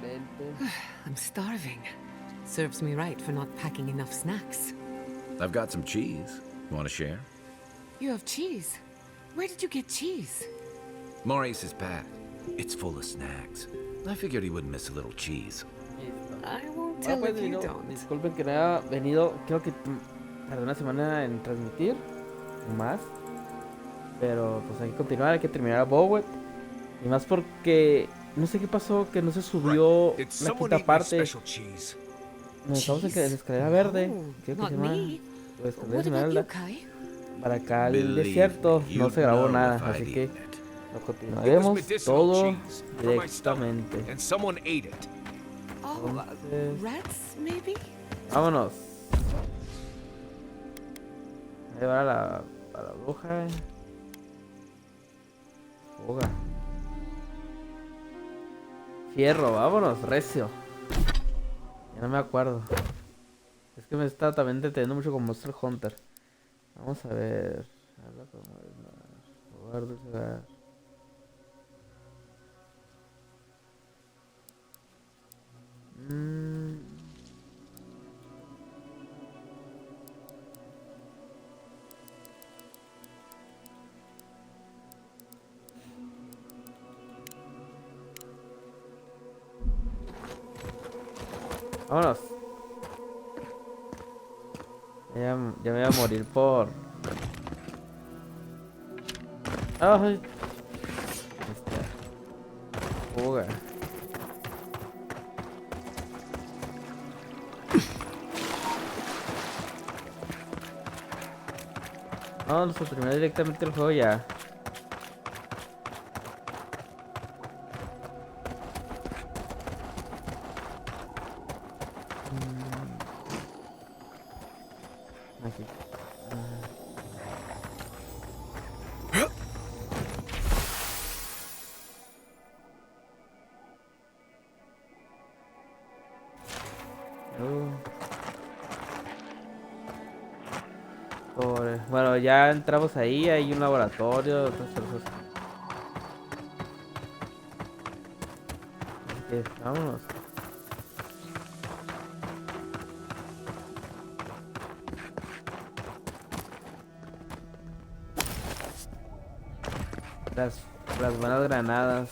Excelente. I'm starving. Serves me right for not packing enough snacks. I've got some cheese. You want to share? You have cheese? Where did you get cheese? Maurice's pack. It's full of snacks. I figured he wouldn't miss a little cheese. Listo. I won't Bueno, tell pues, if you digo, don't. disculpen que no haya venido. Creo que tardé una semana en transmitir. O más. Pero pues hay que continuar, hay que terminar Avowed. Y más porque no sé qué pasó, que no se subió la quinta parte. Nos estamos en la escalera verde. Creo que Not se llama me. la escalera What about you, esmeralda. Kai? Para acá al Believe desierto me, no you'd se grabó know nada, if I'd así que eaten it. lo It was continuaremos medicinal todo cheese for my stomach, directamente. and someone ate it. Oh, Entonces, rats, maybe? vámonos. Voy a llevar a la bruja. Fuga. Fierro, vámonos, recio. Ya no me acuerdo. Es que me está también deteniendo mucho con Monster Hunter. Vamos a ver. Habla con Eduardo Segar. Vámonos. Ya me voy a morir por... Ay. Fuga. Vamos a terminar directamente el juego ya. Aquí. Bueno, ya entramos ahí, hay un laboratorio, otras cosas. Así que vámonos. Las buenas granadas.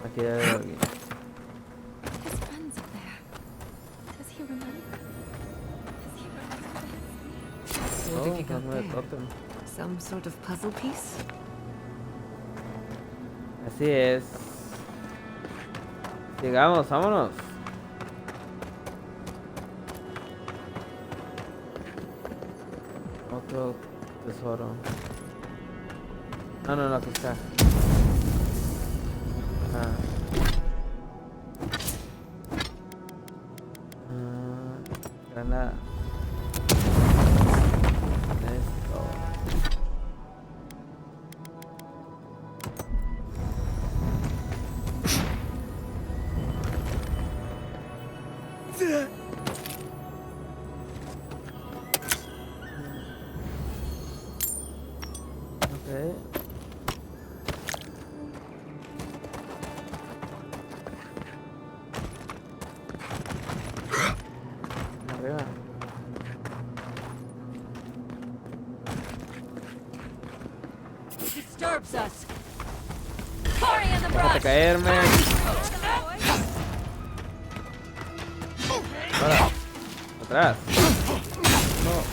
Aquí hay alguien. His friends are there. Does he remember? Does he remember? What have you got no, there? totem. Some sort of puzzle piece? Así es. Llegamos, vámonos. Otro tesoro. No, aquí está. Granada. Esto. Okay. Arriba. Disturbs us. Corey in the Déjate brush. caerme. Ahora. Atrás. No.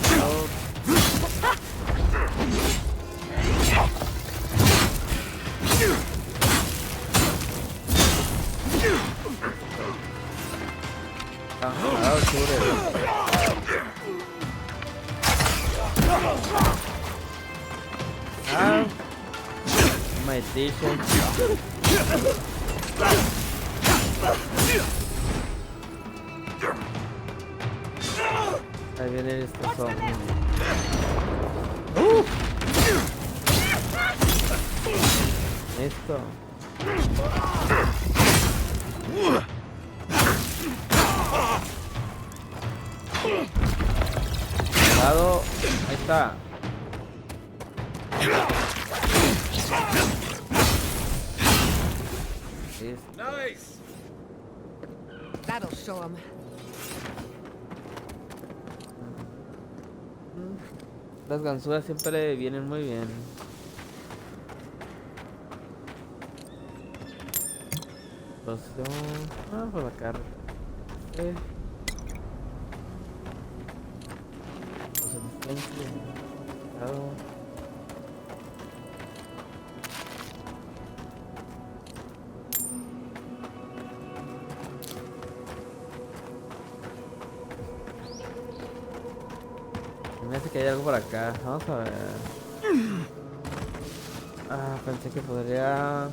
My t-shirt. Ahí viene este zombie. Esto. Cuidado. Ahí está. Listo. Nice. That'll show him. Las ganzúas siempre vienen muy bien. Explosión. Por la carga. Resistencia. Cuidado. Me hace que hay algo por acá. Vamos a ver. Pensé que podría.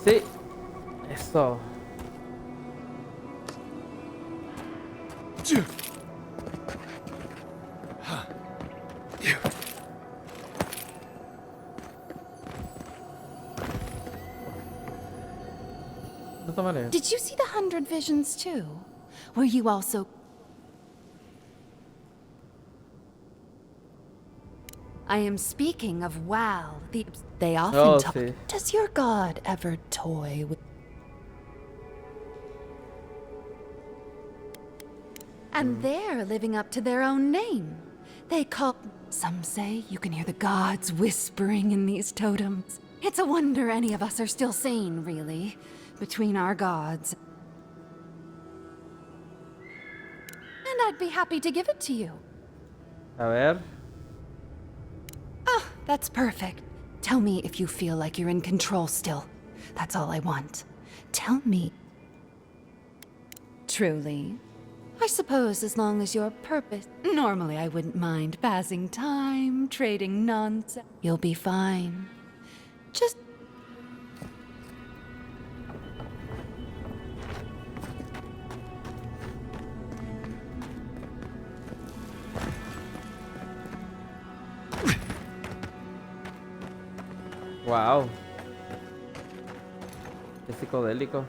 Sí. Esto. No tomaré. Did you see the 100 visions too? Were you also... I am speaking of WoW. They often Oh, talk... sí. Does your god ever toy with... And they're living up to their own name. They call... Some say you can hear the gods whispering in these totems. It's a wonder any of us are still sane, really. Between our gods. And I'd be happy to give it to you. A ver. Oh, that's perfect. Tell me if you feel like you're in control still. That's all I want. Tell me. Truly. I suppose as long as your purpose... Normally I wouldn't mind passing time, trading nonsense. You'll be fine. Just... Wow. Qué psicodélico.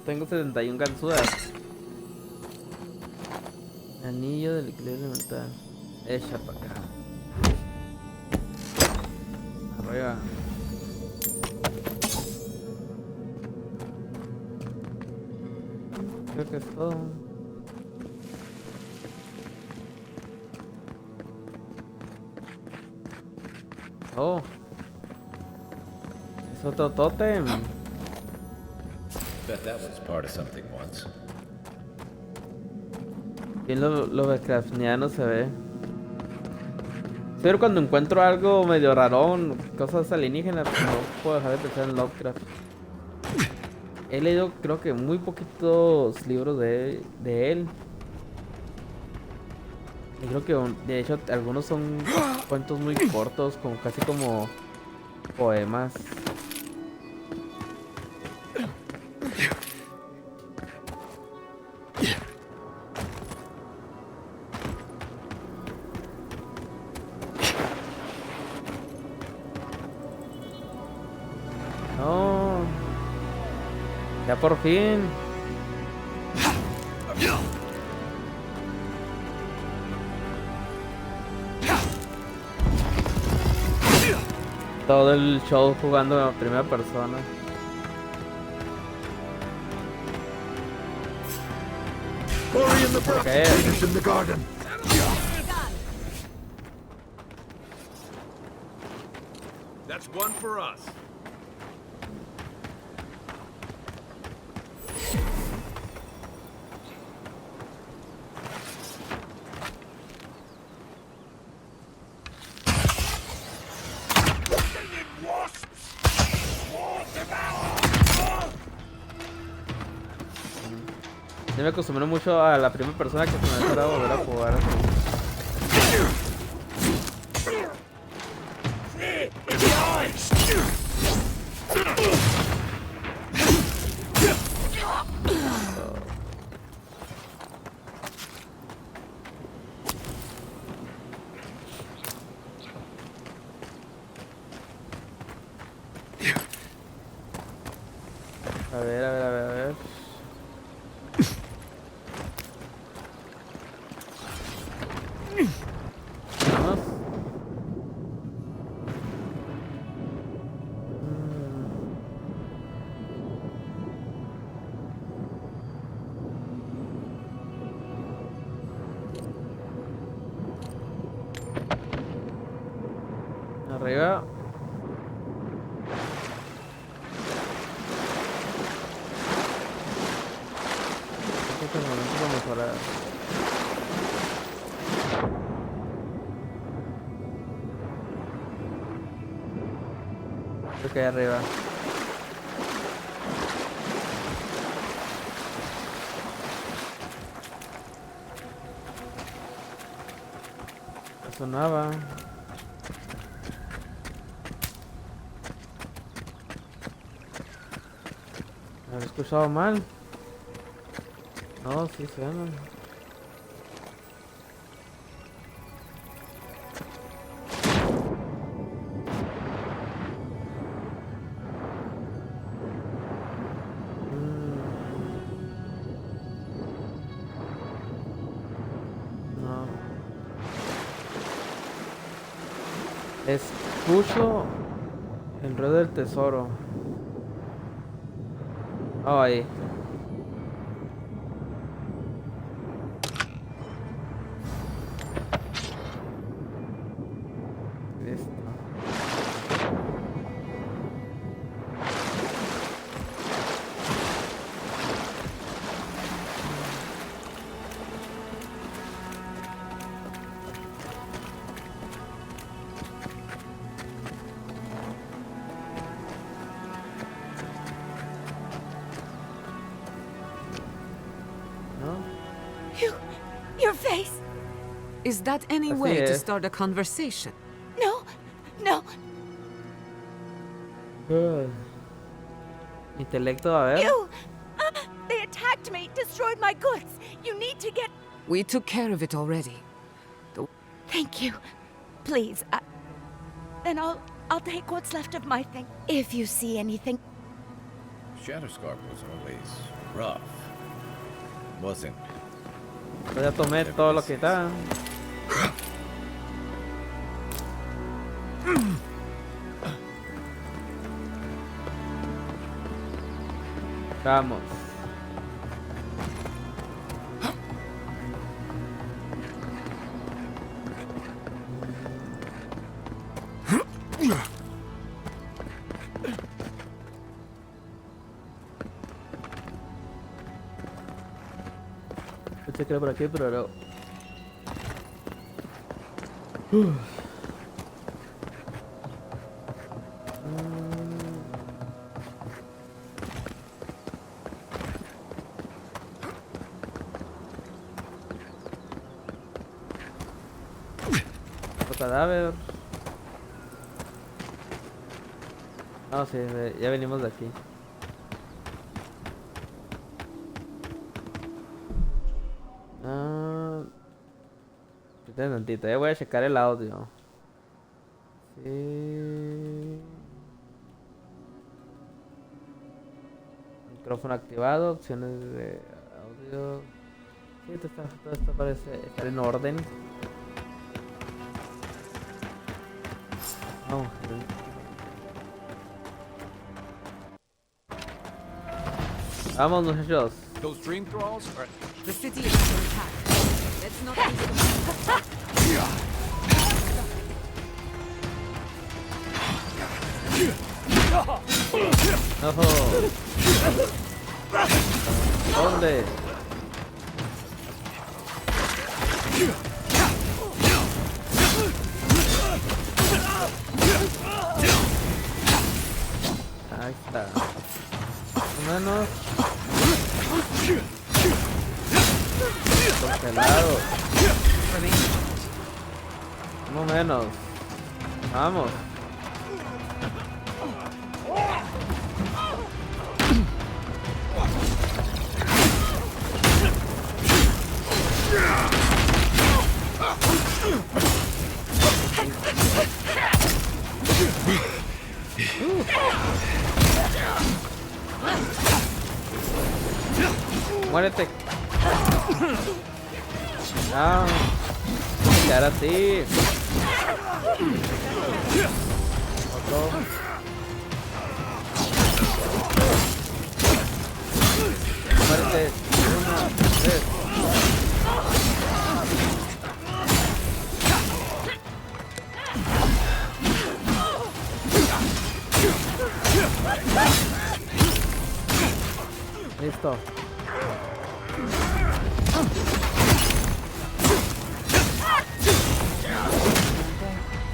Tengo 71 ganzúas. Anillo del equilibrio mental. Echa para acá. Arriba. Creo que es todo. Oh. Es otro tótem. Bet that was part of something once. Bien lo Lovecraftiano se ve. Pero cuando encuentro algo medio rarón, cosas alienígenas, no puedo dejar de pensar en Lovecraft. He leído creo que muy poquitos libros de él. Y creo que de hecho algunos son cuentos muy cortos, como casi como poemas. No. Ya por fin. Todo el show jugando en primera persona. Glory in the birth, Okay. Venus in the garden. That's one for us. Ya me acostumbré mucho a la primera persona que se me hace raro volver a jugar. A ver, a ver, a ver, a ver. Vamos. Arriba. Este es el momento para mejorar. Creo que ahí arriba. Sonaba. ¿Me había escuchado mal? No, sí suena. No. Escucho el ruido del tesoro. Oh, ahí. Listo. ¿No? Your face! Is that any Así way to es. start a conversation? No, no, Intelecto, a ver. you! They attacked me, destroyed my goods. You need to get. We took care of it already. Thank you. Please, then I'll take what's left of my thing. If you see anything. Shatterscarp was always rough. Wasn't. Pues ya tomé todo lo que está. Vamos. Pensé que era por aquí, pero no. Otro cadáver. No, sí, ya venimos de aquí. Espera tantito, ya voy a checar el audio. Sí. Micrófono activado, opciones de audio. Sí, todo esto parece estar en orden. Vamos. Vamos, muchachos. Those dream thralls are... The city is under attack. Let's not lose them. Ojo. ¿Dónde? Ahí está. Más o menos. De lado. Uno menos. Vamos. Muérete. No. Quedar así. Otro. Muérete. Uno, tres. Listo.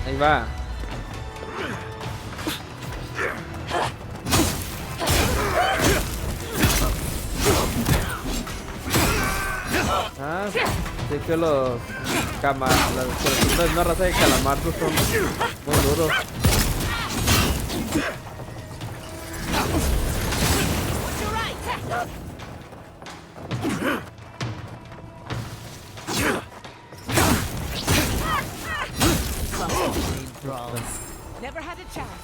Ahí va. Ah, sé que los colecciones no raza de calamardos son muy duros. Never had a chance.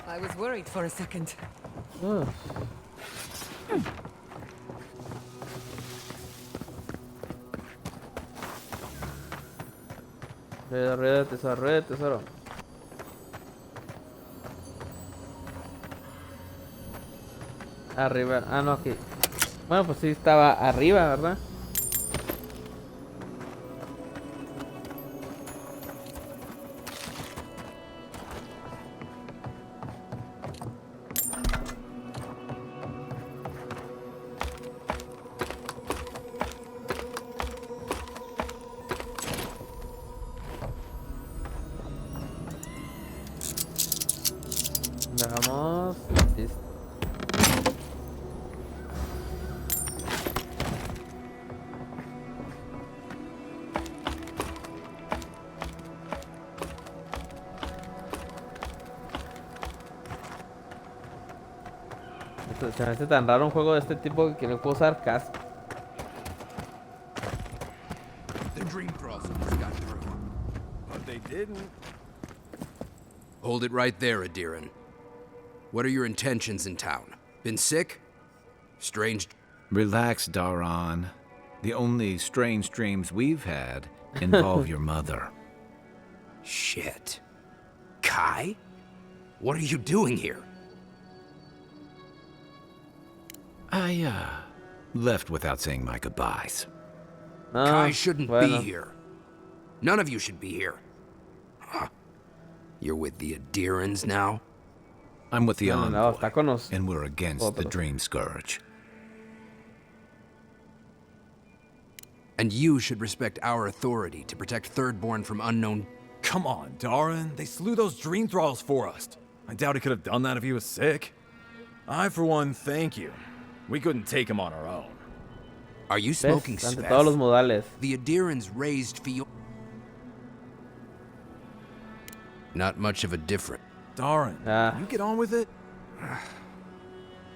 I was worried for a second. Red, tesoro. Arriba. Ah, no, aquí. Bueno, pues sí estaba arriba, ¿verdad? Vamos. Se me hace tan raro un juego de este tipo que no puedo usar casco. The dream processors got through. But they didn't. Hold it right there, Adiran. What are your intentions in town? Been sick? Strange... Relax, Daron. The only strange dreams we've had involve your mother. Shit. Kai? What are you doing here? I, left without saying my goodbyes. Kai shouldn't be bueno. here. None of you should be here. Huh. You're with the Adirans now? I'm with the No, Envoy, está con los and we're against the otros. Dream Scourge. And you should respect our authority to protect Thirdborn from unknown... Come on, Darren. They slew those dream thralls for us. I doubt he could have done that if he was sick. I, for one, thank you. We couldn't take him on our own. Are you smoking ¿Ves? Ante todos los Sveth? modales. The Adirans raised Fior... Not much of a difference. Darren, Ah. can you get on with it?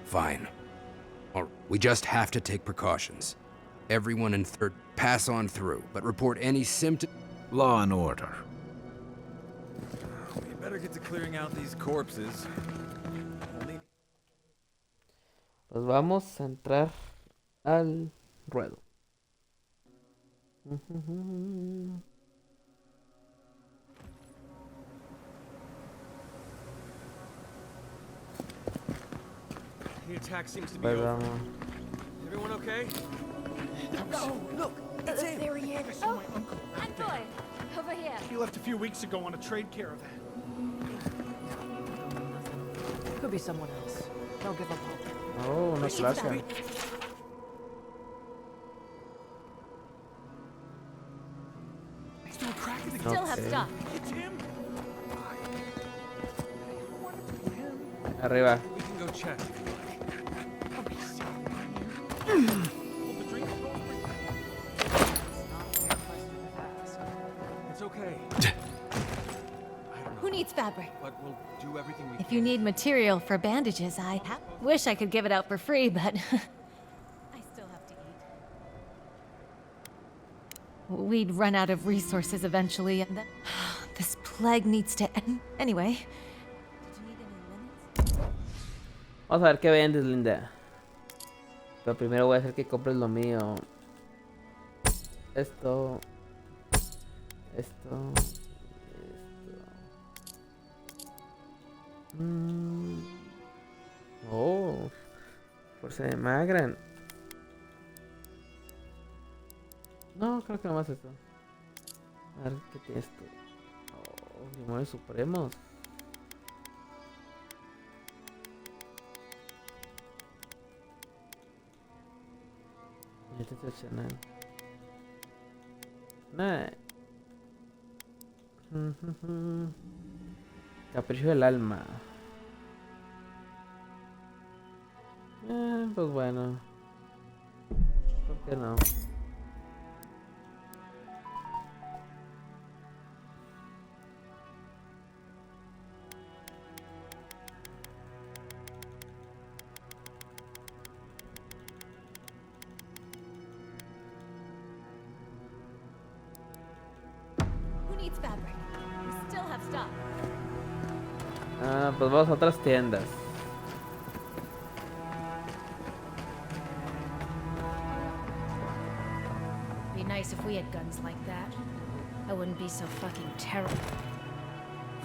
Fine. We just have to take precautions. Everyone in Third, pass on through, but report any symptom... Law and order. We better get to clearing out these corpses. Only... Pues vamos a entrar al ruedo. The attack seems to be Pues over. vamos. Everyone okay? Oh, look, it's him. There he is. Oh, Envoy, over here. He left a few weeks ago on a trade caravan. Could be someone else. Don't give up hope. Oh, una placa. He's doing crack in the Still have Okay. stuff. It's him. Arriba. We can go check. Hold the drink. Who needs fabric? But we'll do everything we If can. you need material for bandages, I wish I could give it out for free, but I still have to eat. We'd run out of resources eventually, and then this plague needs to end. Anyway, did you need any linens? Vamos a ver qué vendes, Linda. Pero primero voy a hacer que compres lo mío. Esto. Esto. Oh, fuerza de Magran. No, creo que nomás esto. A ver qué tiene esto. Oh, demonios supremos. Este es excepcional. Nah. Capricho del alma. Pues bueno. ¿Por qué no? Who needs fabric? We still have stock. Pues vamos a otras tiendas. Be nice if we had guns like that. I wouldn't be so fucking terrible.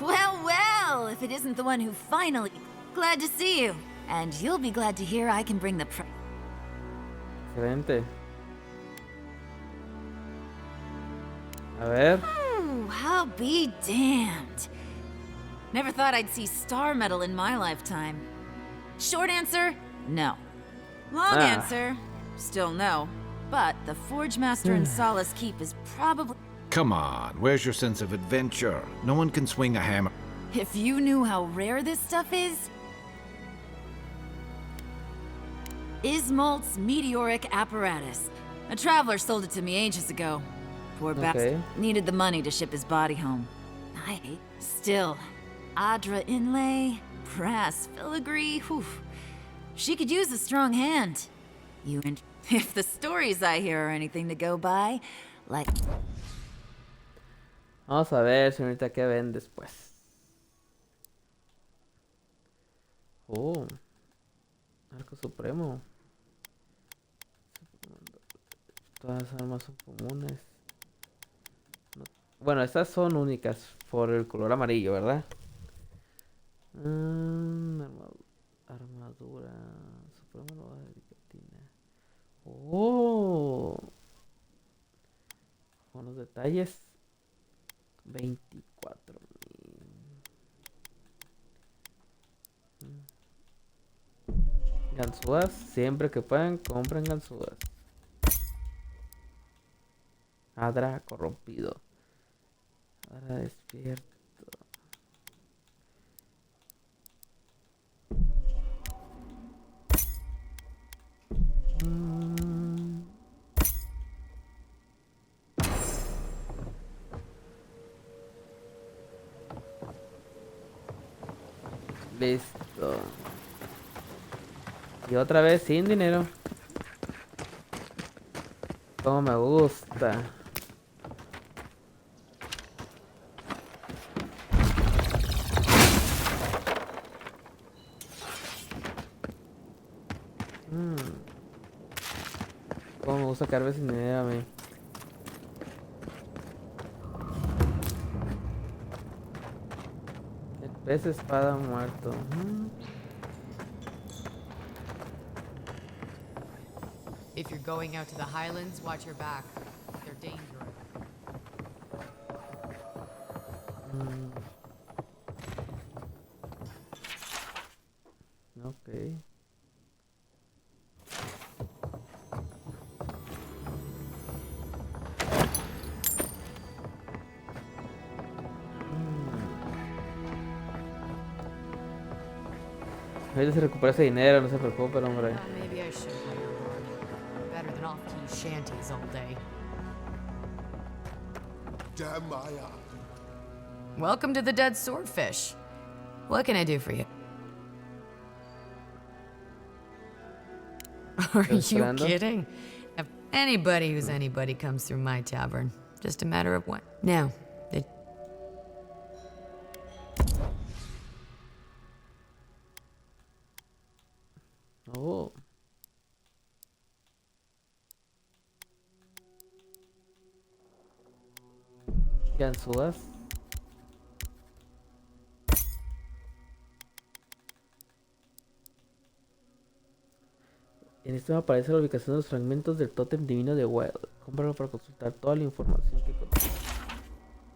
Well, well, if it isn't the one who finally... Glad to see you. And you'll be glad to hear I can bring the Excelente. A ver. Oh, I'll be damned. Never thought I'd see star metal in my lifetime. Short answer, no. Long answer, still no. But the Forge Master in Solace Keep is probably... Come on, where's your sense of adventure? No one can swing a hammer. If you knew how rare this stuff is... Ismalt's meteoric apparatus. A traveler sold it to me ages ago. Poor bastard needed the money to ship his body home. Still, Adra inlay, brass filigree, whew. She could use a strong hand. You and if the stories I hear are anything to go by, like... Vamos a ver, señorita, qué vendes, pues. Oh. Arco supremo. Todas las armas son comunes. Bueno, estas son únicas por el color amarillo, ¿verdad? Armadura. Supremo de Vicatina. Oh. Con los detalles. 24,000. Ganzúas, siempre que puedan, compren ganzúas. Adra corrompido. Adra despierto. Listo. Y otra vez sin dinero. Como me gusta. Como me gusta quedarme sin dinero a mí. El pez espada muerto. If you're going out to the Highlands, watch your back. They're dangerous. Ok. Ahorita se recupera ese dinero, no se preocupen, hombre. Maybe I should hire one. Better than off-key shanties all day. Damn my eye. Welcome to the Dead Swordfish. What can I do for you? Are you Esperando. kidding? If anybody who's anybody comes through my tavern, just a matter of when. Now, Oh. Ganzúas. En este me aparece la ubicación de los fragmentos del tótem divino de Wild. Cómpralo para consultar toda la información que conoces.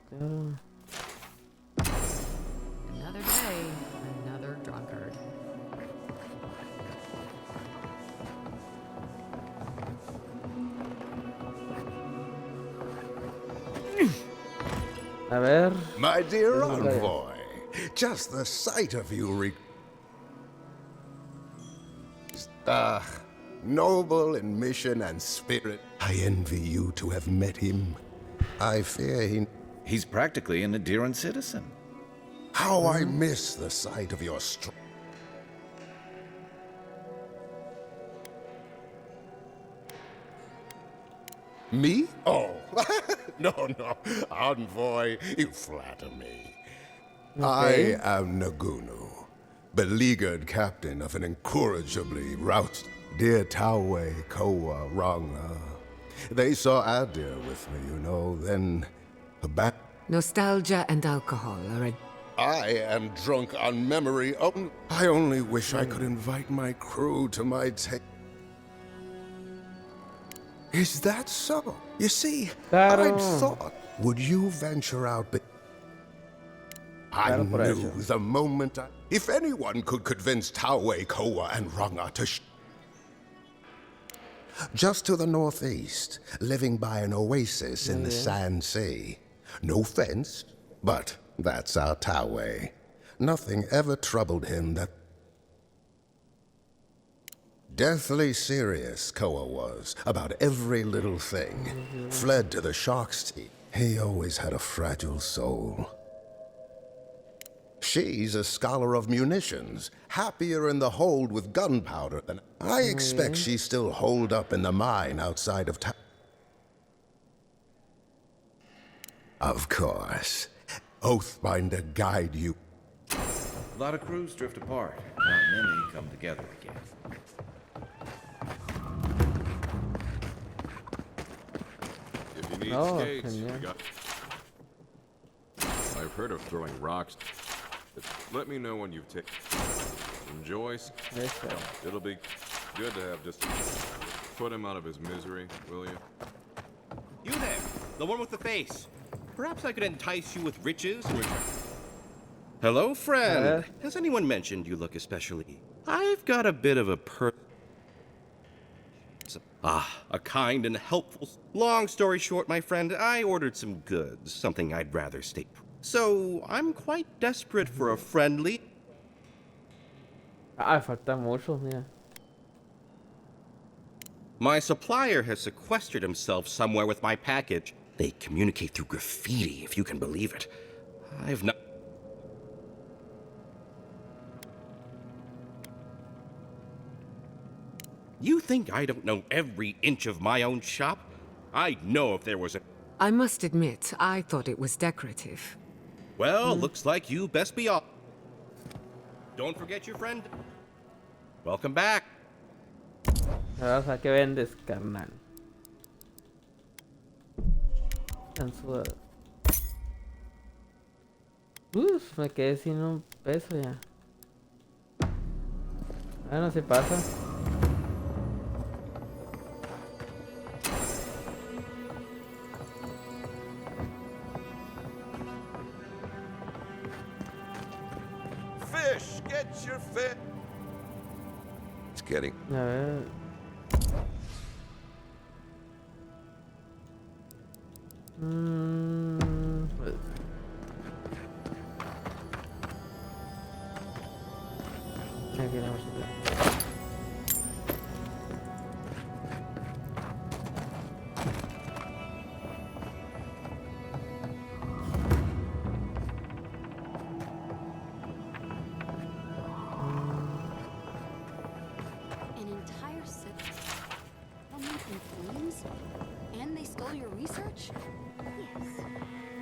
Claro. another day, another drunkard. A ver. My dear envoy, just the sight of you noble in mission and spirit. I envy you to have met him. I fear He's practically an Adiran citizen. how I miss the sight of your strength. Me? Oh, no, envoy, you flatter me. Okay. I am Nagunu, beleaguered captain of an incorrigibly rout. Dear Tawe, Koa, Ranga. They saw Adir with me, you know, then Nostalgia and alcohol are a... I am drunk on memory. I only wish I could invite my crew to my Is that so? You see, Claro. I'd thought, would you venture out, but I Claro, por knew eso. the moment if anyone could convince Tawe, Koa, and Ranga to just to the northeast, living by an oasis in the Sand Sea. No fence, but that's our Tawe. Nothing ever troubled him that... Deathly serious, Koa was, about every little thing. Fled to the shark's teeth. He always had a fragile soul. She's a scholar of munitions, happier in the hold with gunpowder than... I expect she's still holed up in the mine outside of town. Of course. Oathbinder guide you. A lot of crews drift apart. Not many come together again. If you need Oh, skates, genial. we got... I've heard of throwing rocks. Let me know when you've taken... Enjoy. Eso. It'll be good to have just... Put him out of his misery, will you? You there, the one with the face. Perhaps I could entice you with riches and return. Hello, friend. Has anyone mentioned you look especially? I've got a bit of a a kind and helpful... Long story short, my friend, I ordered some goods, something I'd rather state. So, I'm quite desperate for a friendly... Ah, falta mucho, mira. My supplier has sequestered himself somewhere with my package. They communicate through graffiti, if you can believe it. I've not... You think I don't know every inch of my own shop? I'd know if there was a... I must admit, I thought it was decorative. Well, looks like you best be off. Don't forget your friend. Welcome back. Ahora, o sea, ¿qué vendes, carnal? Ganzúa. Uf, me quedé sin un peso ya. Ah, no se pasa. Fish, get your fish. It's getting... A ver. Pues. Aquí vamos a ver. all your research? Yes.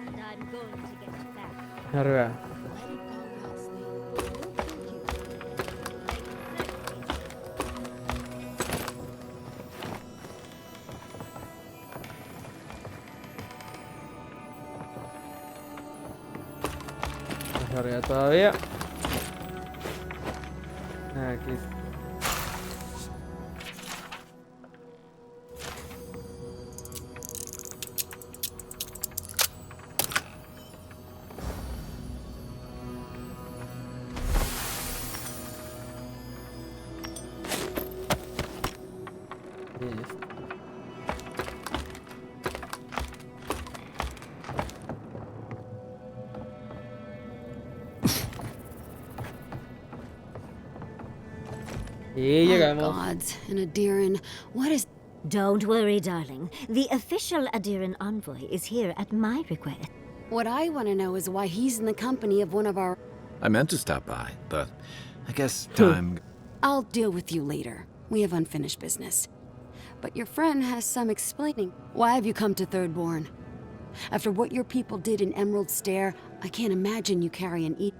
And I'm going to get it back. Arriba. Let it go, Yosley. We'll kill you. Más arriba todavía. Aquí está. Y llegamos. Oh, gods, and Adiran, what is... Don't worry, darling. The official Adiran envoy is here at my request. What I want to know is why he's in the company of one of our... I meant to stop by, but I guess time. I'll deal with you later. We have unfinished business. But your friend has some explaining. Why have you come to Thirdborn? After what your people did in Emerald Stair, I can't imagine you carry an e...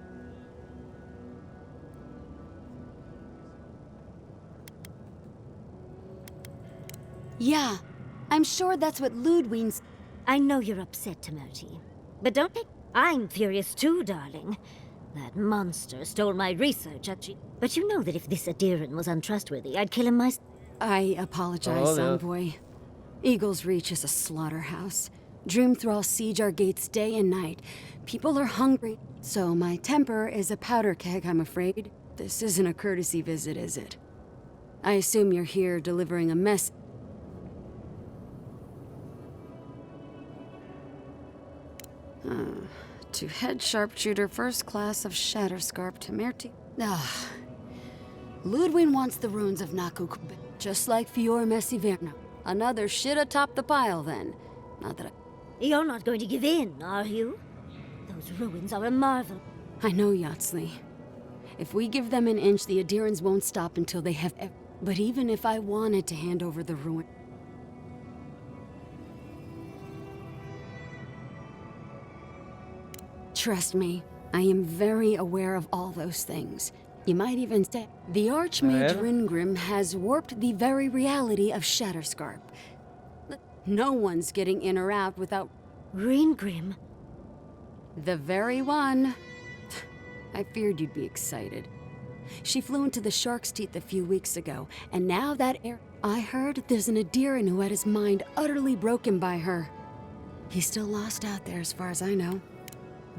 Yeah, I'm sure that's what Ludwig's... I know you're upset, Temerity. But don't think... I'm furious too, darling. That monster stole my research, actually. But you know that if this Adiran was untrustworthy, I'd kill him myself. I apologize, envoy. Eagle's Reach is a slaughterhouse. Dreamthrall siege our gates day and night. People are hungry, so my temper is a powder keg, I'm afraid. This isn't a courtesy visit, is it? I assume you're here delivering a message. To head sharpshooter first class of Shatterscarp Temerity. Ludwig wants the ruins of Nakuk, just like Fior Messiverno. Another shit atop the pile, then. Not that I... You're not going to give in, are you? Those ruins are a marvel. I know, Yatsley. If we give them an inch, the Adirans won't stop until they have... But even if I wanted to hand over the ruin... Trust me, I am very aware of all those things. You might even say, the Archmage Ringrim has warped the very reality of Shatterscarp. No one's getting in or out without... Ringrim? The very one. I feared you'd be excited. She flew into the Shark's Teeth a few weeks ago, and now that I heard there's an Adiran who had his mind utterly broken by her. He's still lost out there as far as I know.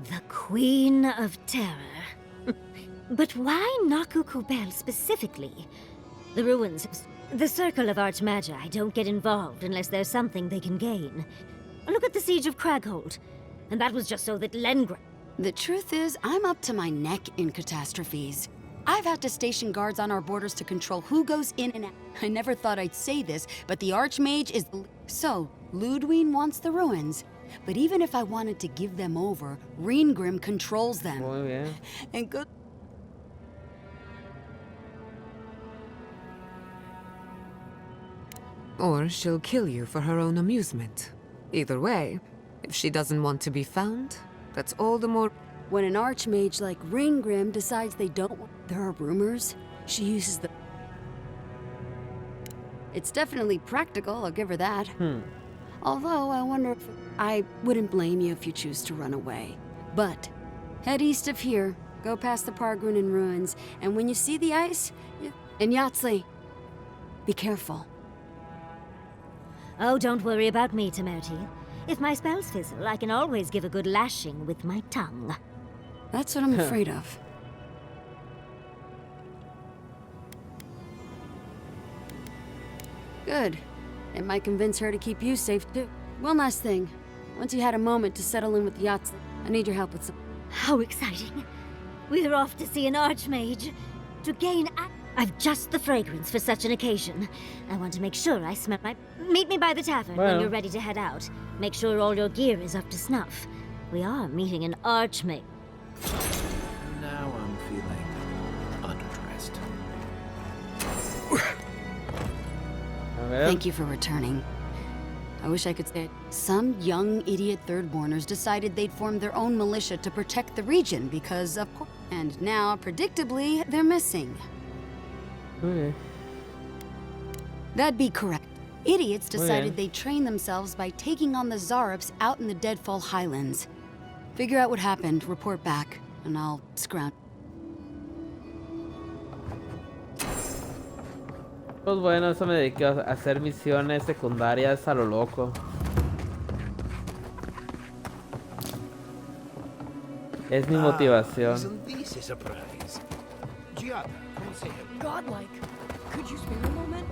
The Queen of Terror. But why Nakukubel specifically? The ruins, the Circle of Archmagi don't get involved unless there's something they can gain. Look at the Siege of Craghold. And that was just so that Lengra... The truth is, I'm up to my neck in catastrophes. I've had to station guards on our borders to control who goes in and out. I never thought I'd say this, but the Archmage is... So, Ludwig wants the ruins. But even if I wanted to give them over, Reengrim controls them. Muy bien. And good... Or she'll kill you for her own amusement. Either way, if she doesn't want to be found, that's all the more... When an Archmage like Reengrim decides they don't want... There are rumors. She uses the... It's definitely practical, I'll give her that. Although, I wonder if... I wouldn't blame you if you choose to run away. But, head east of here, go past the Pargunan ruins, and when you see the ice... And Yatsley, be careful. Oh, don't worry about me, Temerity. If my spells fizzle, I can always give a good lashing with my tongue. That's what I'm afraid of. Good. It might convince her to keep you safe, too. One last thing. Once you had a moment to settle in with the Yatsley, I need your help with some... How exciting. We're off to see an Archmage. To gain... I've just the fragrance for such an occasion. I want to make sure I smell my... Meet me by the tavern when you're ready to head out. Make sure all your gear is up to snuff. We are meeting an Archmage. Now I'm feeling underdressed. Thank you for returning. I wish I could say it. Some young idiot thirdborners decided they'd form their own militia to protect the region because of course. And now, predictably, they're missing. Okay. That'd be correct. Idiots decided Okay. they'd train themselves by taking on the Zarops out in the Deadfall Highlands. Figure out what happened, report back, and I'll scrounge. Pues bueno, eso me dediqué a hacer misiones secundarias a lo loco. Es mi motivación. Isn't this a surprise? Giada, come say hello. Godlike. Could you spare a moment?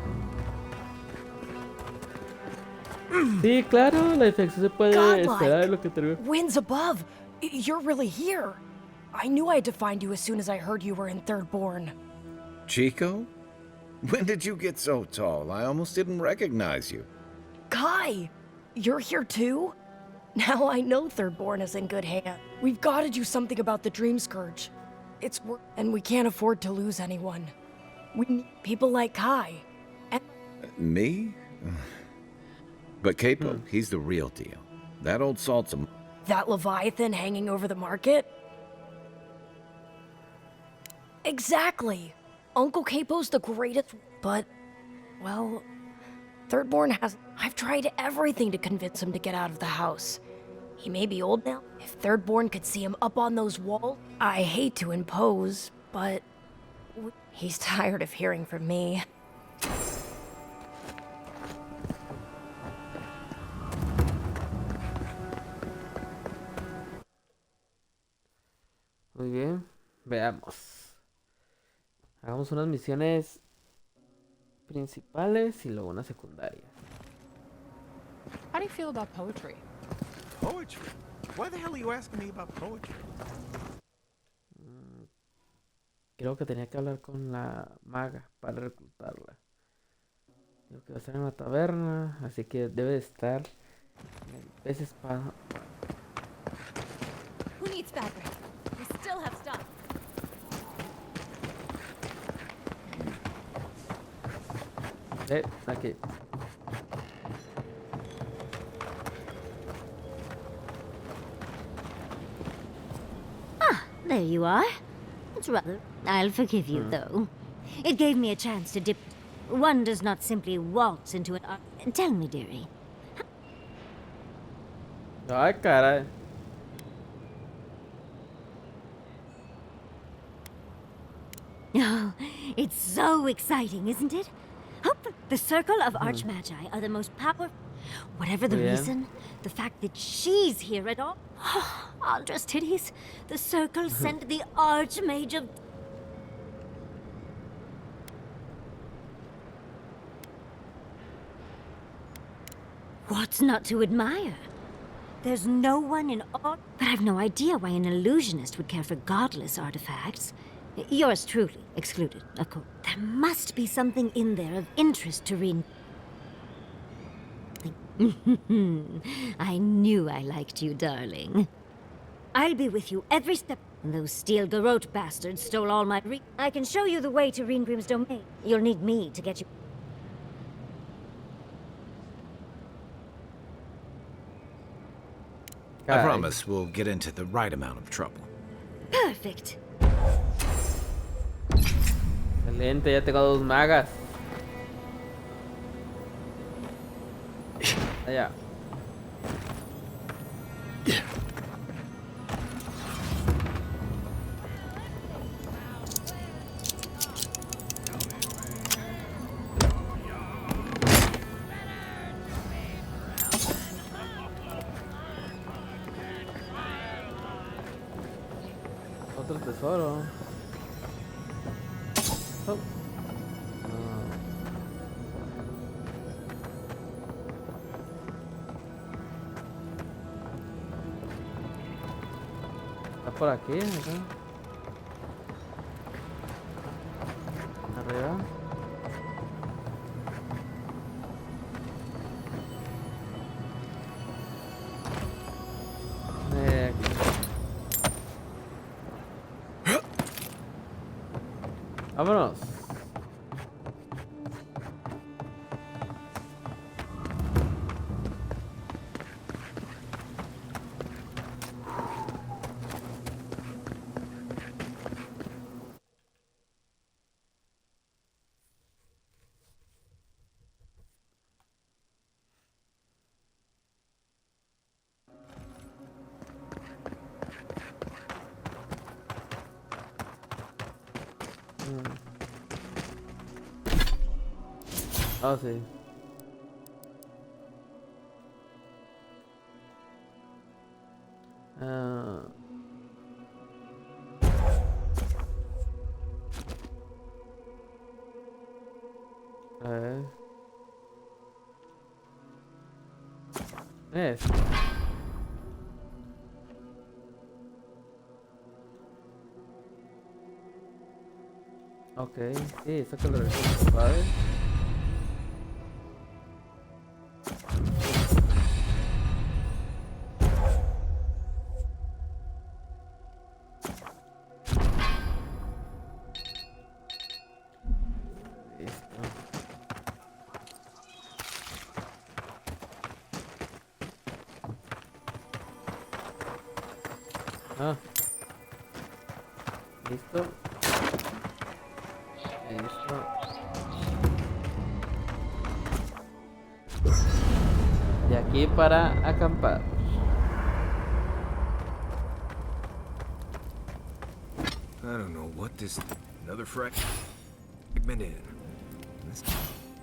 Sí, claro, la infección se puede esperar en lo que termina. Winds above. You're really here. I knew I had to find you as soon as I heard you were in Thirdborn. Chico? When did you get so tall? I almost didn't recognize you. Kai, you're here too? Now I know Thirdborn is in good hands. We've got to do something about the Dream Scourge. It's work, and we can't afford to lose anyone. We need people like Kai. And Me? But Capo, he's the real deal. That old salt's a... that Leviathan hanging over the market? Exactly. Uncle Capo's the greatest, but, well, Thirdborn has... I've tried everything to convince him to get out of the house. He may be old now. If Thirdborn could see him up on those walls... I hate to impose, but... he's tired of hearing from me. Muy bien, veamos. Hagamos unas misiones principales y luego una secundaria. How do you feel about poetry? Poetry? Why the hell are you asking me about poetry? Creo que tenía que hablar con la maga para reclutarla. Creo que va a estar en la taberna, así que debe de estar en el pez espada. Who needs fabric? We still have stuff. Aquí. Ah, there you are. It's rather... I'll forgive you, though. It gave me a chance to dip... One does not simply waltz into an... Tell me, dearie. Ay, caray. Oh, it's so exciting, isn't it? Hope the Circle of Archmagi are the most powerful... Whatever the reason, the fact that she's here at all... Aldra's titties. The Circle sent the Archmage of... What's not to admire? There's no one in all... But I've no idea why an illusionist would care for godless artifacts. Yours truly, excluded, of course. There must be something in there of interest to read. I knew I liked you, darling. I'll be with you every step. Those steel garrote bastards stole all my I can show you the way to Reengrim's domain. You'll need me to get you... I promise we'll get into the right amount of trouble. Perfect. Excelente, ya tengo dos magas. Allá. Otro tesoro. Oh. Está por aquí, acá. Arriba. Vámonos. Ah, sí. Ah. A ver. Es. Ok, sí, esa coloración está suave. Listo. Ah. Listo. Listo. De aquí para acampar. I don't know what this... Another fragment in. This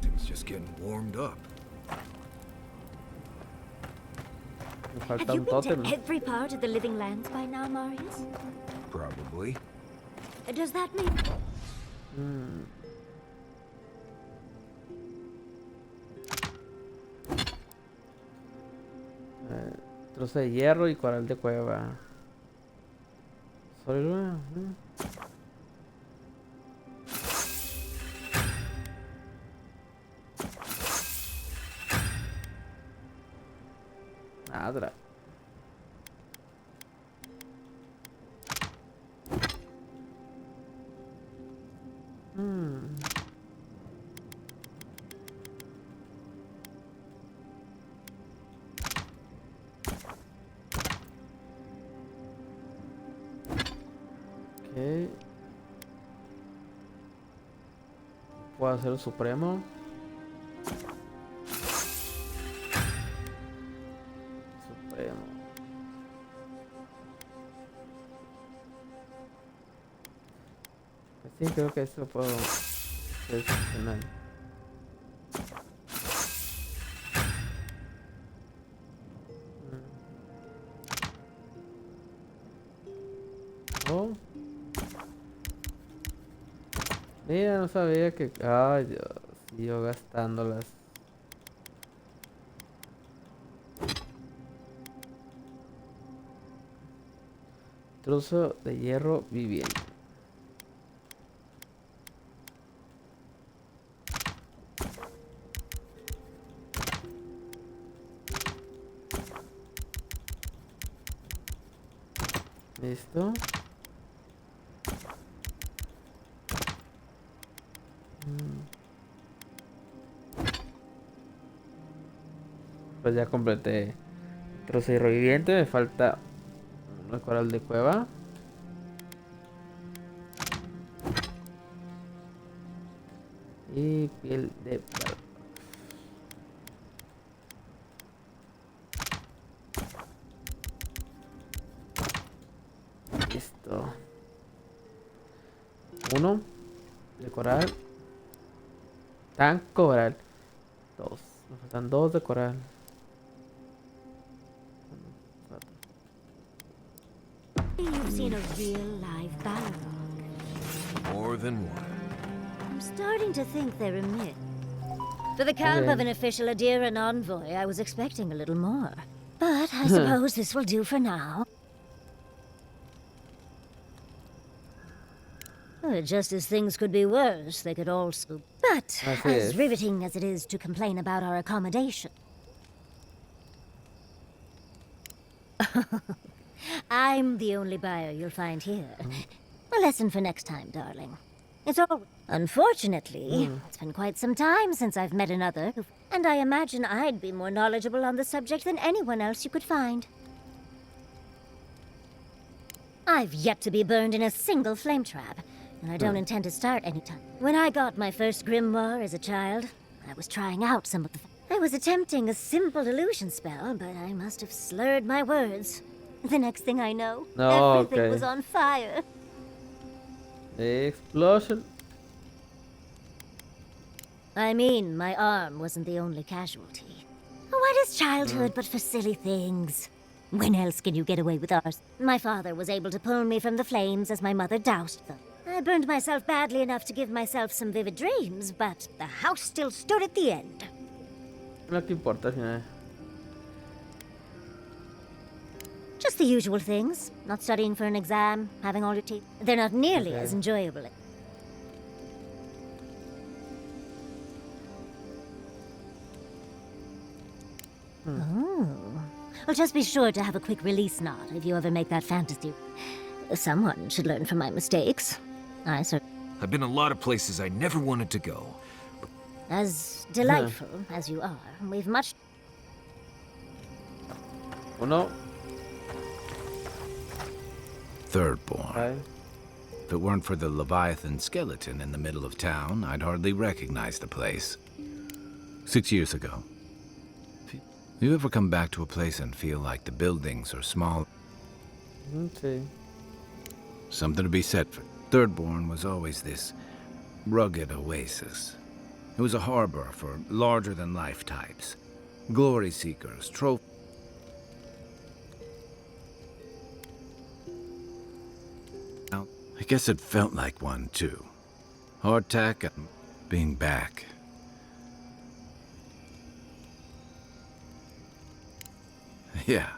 thing's just getting warmed up. Me Have falta you un been tótem. to every part of the Living Lands by now, Marius? Probably. Does that mean... Trozo de hierro y coral de cueva. Solo. Nada. Ok. Puedo hacer el supremo. Supremo. Sí, creo que esto puedo seleccionar. Oh. Mira, no sabía que... Ay, Dios. Yo gastándolas. Trozo de hierro viviente. Listo. Pues ya completé trozo de hierro viviente. Me falta una coral de cueva. Y piel de perro. Listo. Uno de coral. Tan coral. Dos. Me faltan dos de coral. You've seen a real live Balrog. More than one. I'm starting to think they're a myth. For the camp of an official Adiran envoy, I was expecting a little more. But I suppose this will do for now. Just as things could be worse, they could also... But as riveting as it is to complain about our accommodation... I'm the only buyer you'll find here. A lesson for next time, darling. It's all... Unfortunately, it's been quite some time since I've met another, and I imagine I'd be more knowledgeable on the subject than anyone else you could find. I've yet to be burned in a single flame trap, and I don't intend to start anytime. When I got my first grimoire as a child, I was trying out some of the... I was attempting a simple illusion spell, but I must have slurred my words. The next thing I know, everything was on fire. Explosion. I mean, my arm wasn't the only casualty. What is childhood but for silly things? When else can you get away with ours? My father was able to pull me from the flames as my mother doused them. I burned myself badly enough to give myself some vivid dreams, but the house still stood at the end. No te importa al final. Just the usual things. Not studying for an exam, having all your teeth. They're not nearly as enjoyable. Oh. Well, just be sure to have a quick release knot if you ever make that fantasy. Someone should learn from my mistakes. I've been a lot of places I never wanted to go. As delightful as you are, we've much... Uno. Thirdborn. If it weren't for the Leviathan skeleton in the middle of town, I'd hardly recognize the place. 6 years ago. You ever come back to a place and feel like the buildings are small? Okay. Something to be said for Thirdborn was always this rugged oasis. It was a harbor for larger-than-life types. Glory seekers, I guess it felt like one, too. Hardtack and being back. Yeah,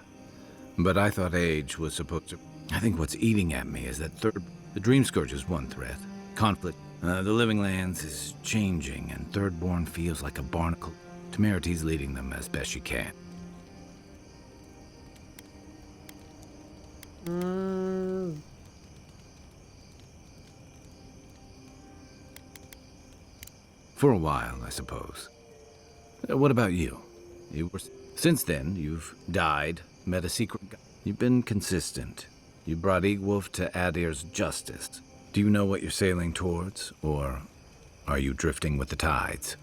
but I thought age was supposed to... I think what's eating at me is that the Dream Scourge is one threat. Conflict. The Living Lands is changing, and Thirdborn feels like a barnacle. Temerity's leading them as best she can. For a while, I suppose. What about you? Since then, you've died, met a secret... You've been consistent. You brought Egwolf to Adir's justice. Do you know what you're sailing towards, or are you drifting with the tides?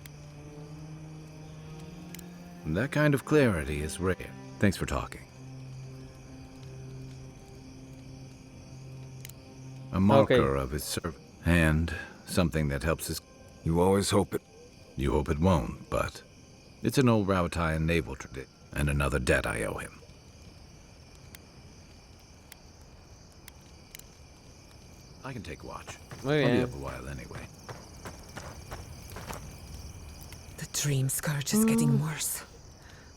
That kind of clarity is rare. Thanks for talking. A marker of his service, and something that helps his... You always hope it... You hope it won't, but it's an old Rautian naval tradition, and another debt I owe him. I can take watch. I'll be up a while anyway. The Dream Scourge is getting worse.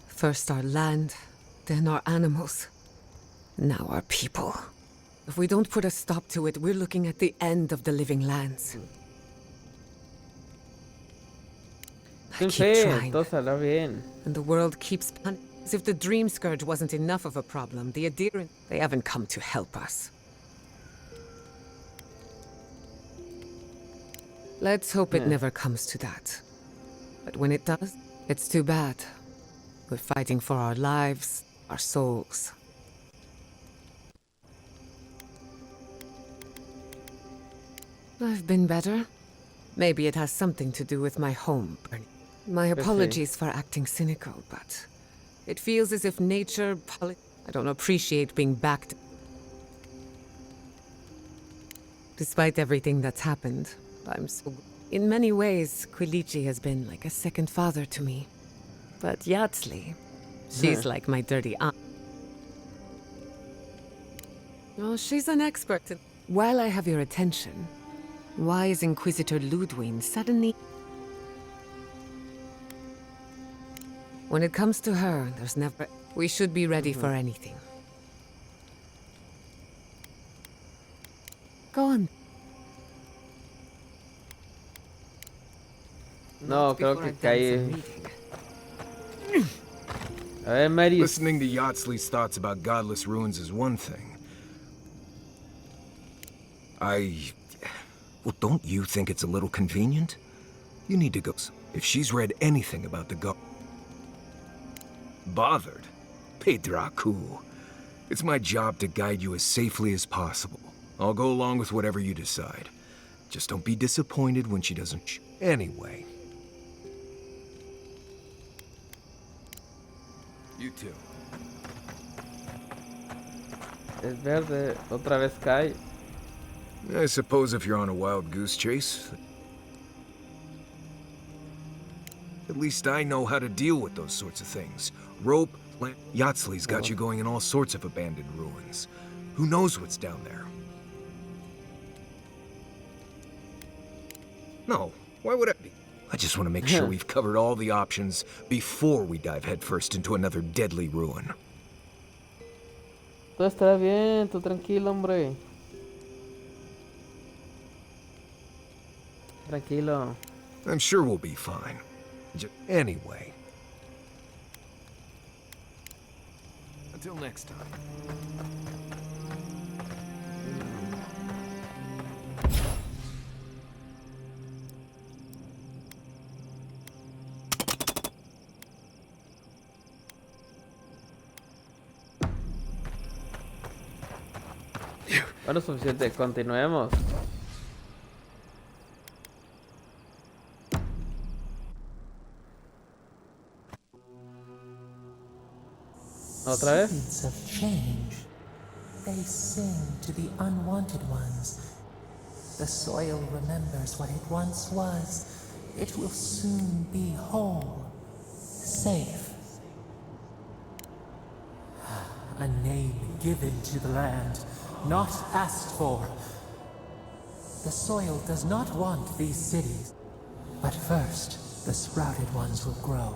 First our land, then our animals. Now our people. If we don't put a stop to it, we're looking at the end of the Living Lands. I keep trying. And the world keeps panicking. As if the Dream Scourge wasn't enough of a problem, the Adir... They haven't come to help us. Let's hope it never comes to that. But when it does, it's too bad. We're fighting for our lives, our souls. I've been better. Maybe it has something to do with my home burning. My apologies for acting cynical, but it feels as if nature... I don't appreciate being backed. Despite everything that's happened, I'm so... In many ways, Quilichi has been like a second father to me. But Yatsli, she's like my dirty aunt. Oh, she's an expert. While I have your attention, why is Inquisitor Ludwig suddenly... When it comes to her, there's never... We should be ready for anything. Go on. No, creo que caí. A ver, Marius. Listening to Yatsli's thoughts about godless ruins is one thing. Well, don't you think it's a little convenient? You need to go... If she's read anything about the god... Bothered? Pedraku. It's my job to guide you as safely as possible. I'll go along with whatever you decide. Just don't be disappointed when she doesn't... Anyway. You too. Es verde, otra vez cae. I suppose if you're on a wild goose chase... At least I know how to deal with those sorts of things. Rope, Yatsley's got you going in all sorts of abandoned ruins. Who knows what's down there? No, why would I be? I just want to make sure we've covered all the options before we dive headfirst into another deadly ruin. Todo estará bien, tú tranquilo, hombre. Tranquilo. I'm sure we'll be fine. Anyway. Until next time. Bueno, suficiente, continuemos. ¿Otra vez? Seeds of change. They sing to the unwanted ones. The soil remembers what it once was. It will soon be whole, safe. A name given to the land, not asked for. The soil does not want these cities, but first, the sprouted ones will grow.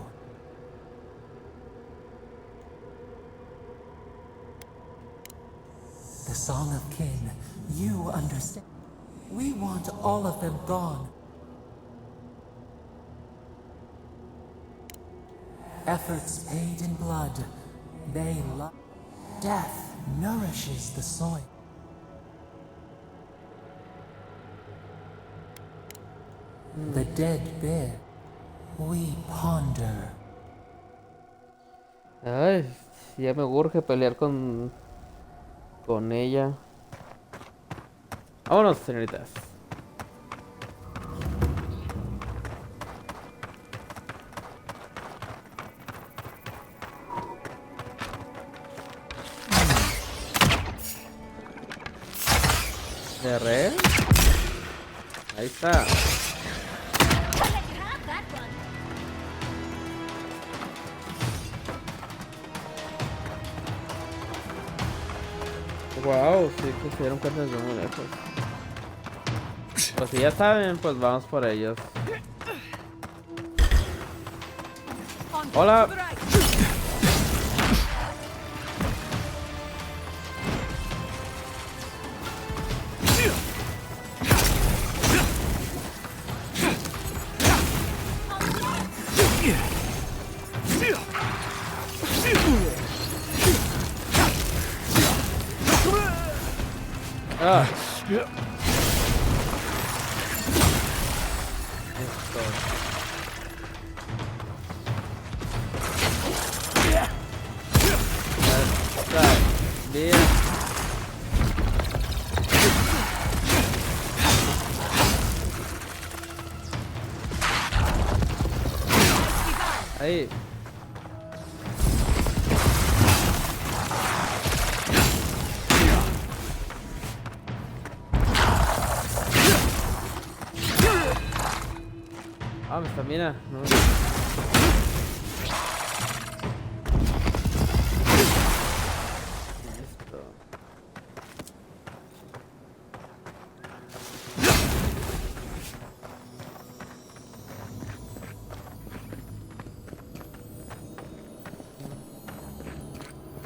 The Song of Kin, you understand. We want all of them gone. Efforts paid in blood, they love. Death nourishes the soil. The dead bear, we ponder. Ay, ya me urge pelear con ella. Vámonos, señoritas. De red. Ahí está. Wow, sí que se dieron cuenta desde muy lejos. Pues si ya saben, pues vamos por ellos. Hola. Ah. Esto. Está bien. Ahí. Ah, me estamina. No. Esto.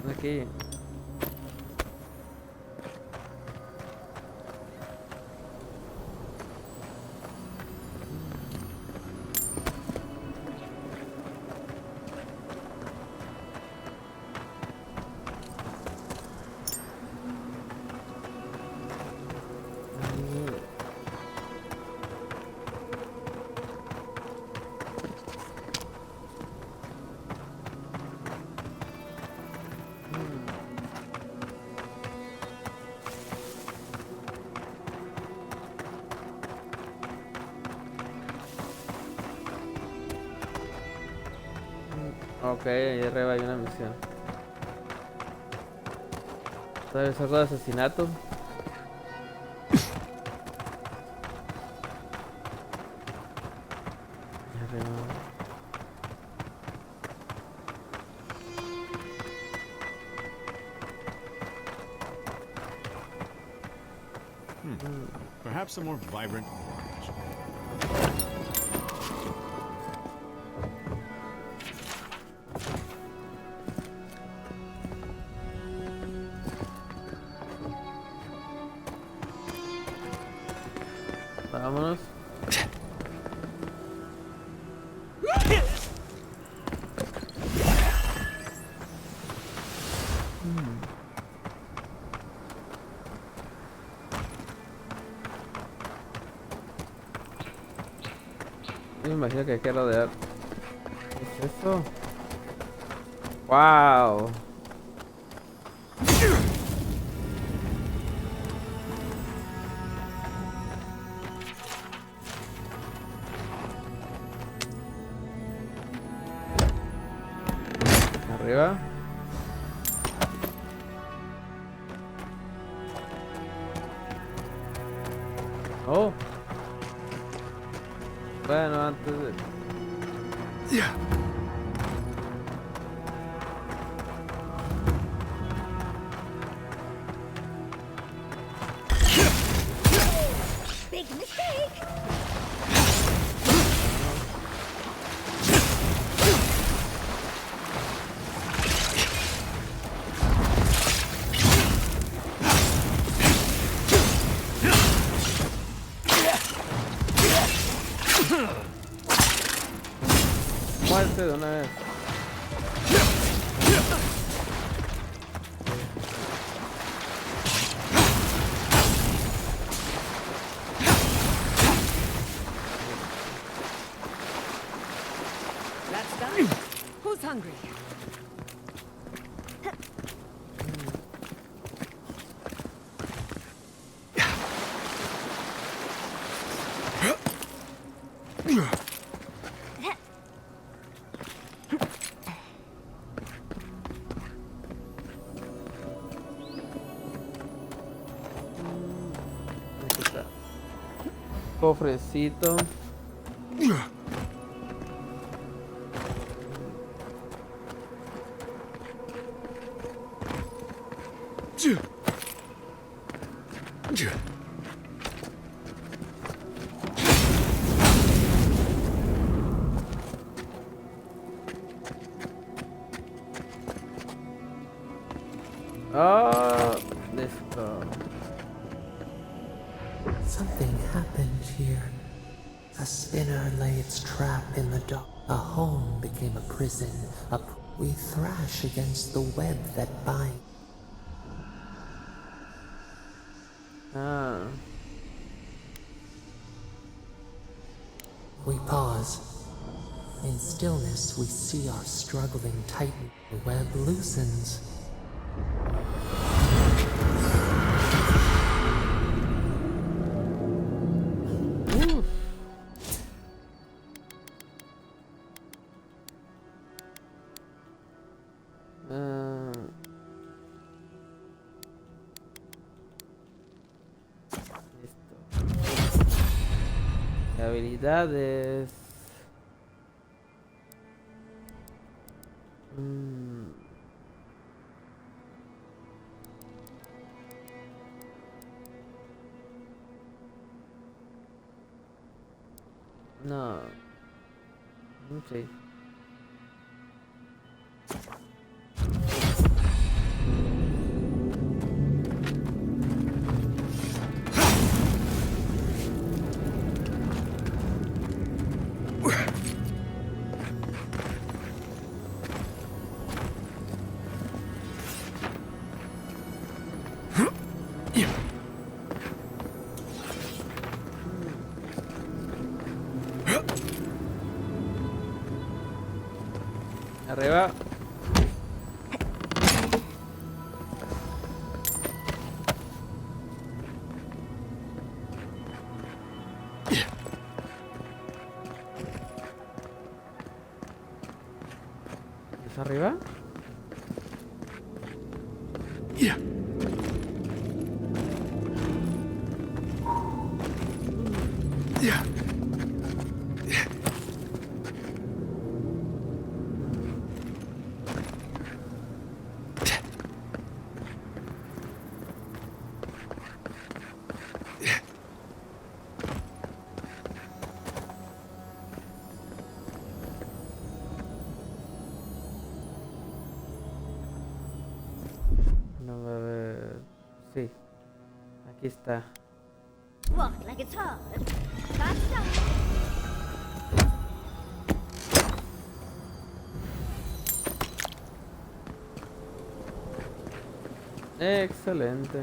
Aquí. Ok, ahí arriba hay una misión. ¿Sabes algo de asesinato? Ahí arriba. Perhaps a more vibrant orange. Vámonos. Me imagino que hay que rodear. ¿Qué es eso? ¡Wow! Arriba. Oh. Bueno, antes de... Big mistake! Muerte de una vez. That's done. Who's hungry? Aquí está. Cofrecito. Ah, listo. Something happened here. A spinner lay its trap in the dark. A home became a prison. We thrash against the web that binds. Ah. We pause. In stillness, we see our struggling titan. The web loosens. Uf. Ah. Listo. Habilidades. No. No sé. Arriba. ¿Es arriba? está. What, like it's hard? That's done. Excelente.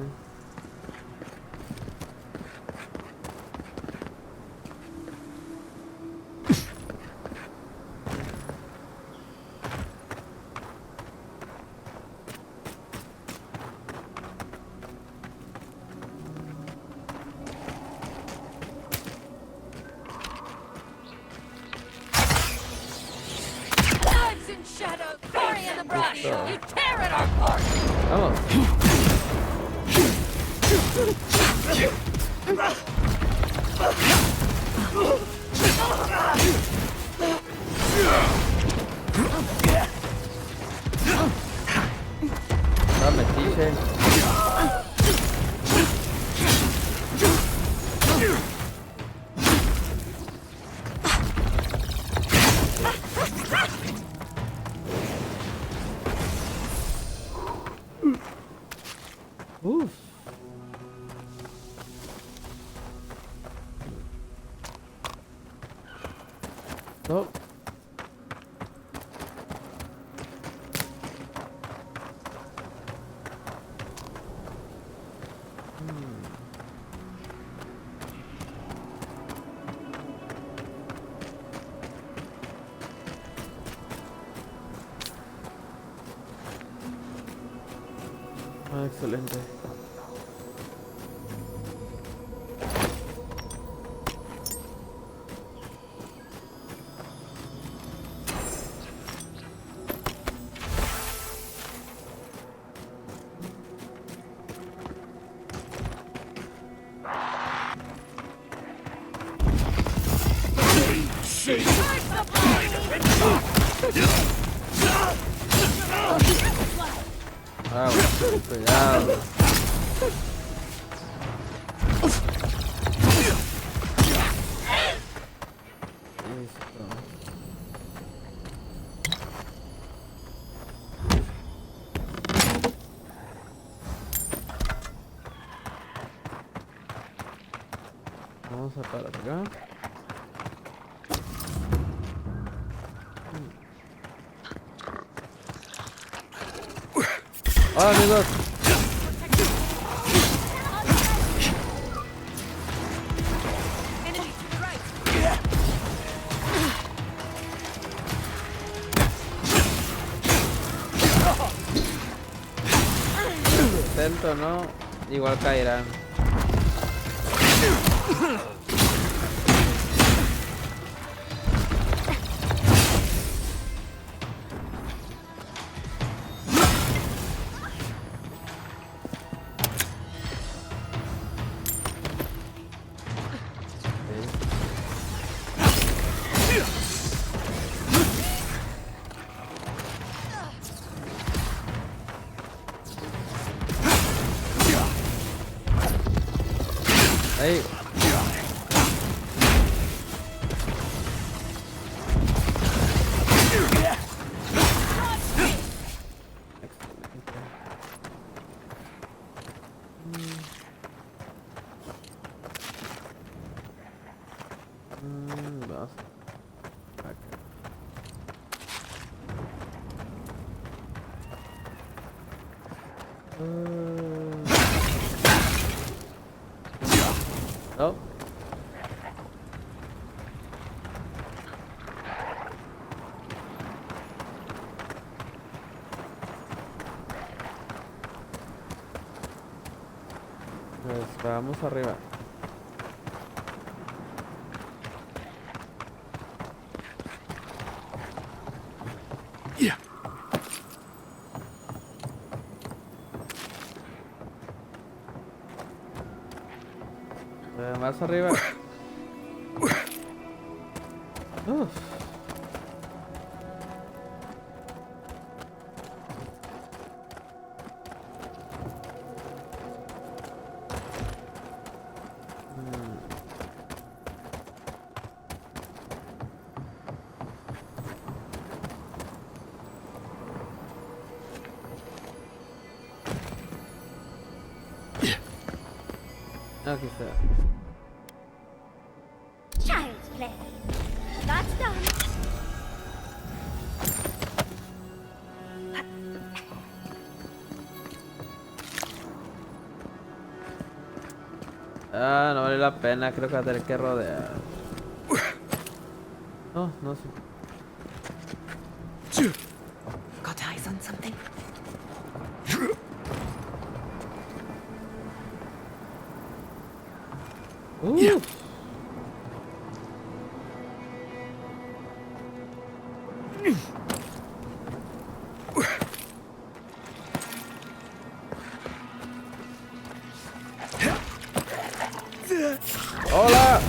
Lives in shadow, glory in the brush. You tear at our heart. Vamos. No, metiche. Uf. No. Ah, excelente. Ah, cuidado. Listo. Vamos a parar acá. Hola amigos. Intento, ¿no? Igual caerán. Ahí. Vamos. No. Pues vamos arriba. Más arriba. Uf. aquí está. Child's play. That's done. Ah, no vale la pena, creo que va a tener que rodear. No, no sé. Got eyes on something? ¡Hola!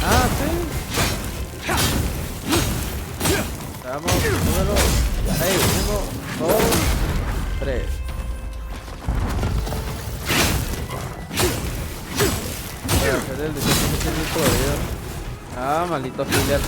Ah, sí. Vamos, número. Ahí, 1, 2, 3. Voy a hacer el diseño que tiene todavía. Ah, maldito filler.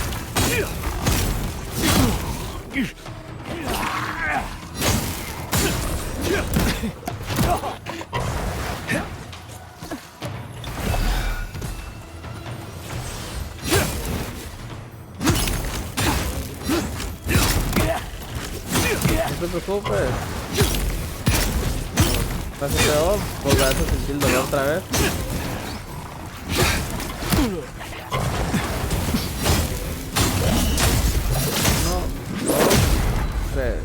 No te preocupes. Pasa peor, volverás a sentir el dolor otra vez. Uno, dos, tres.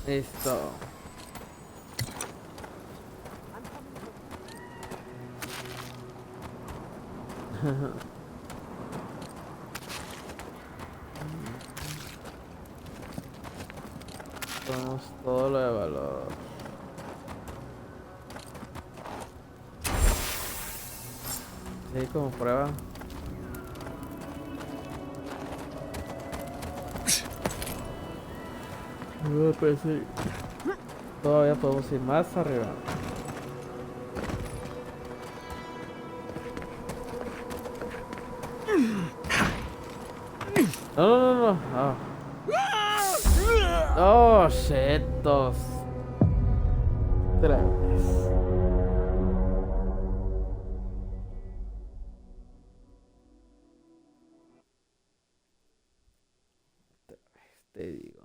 Listo. Ponemos todo lo de valor. Sí, como prueba. Pues sí. Todavía podemos ir más arriba. No, no, no, no. Oh, chetos. Otra vez. Te digo.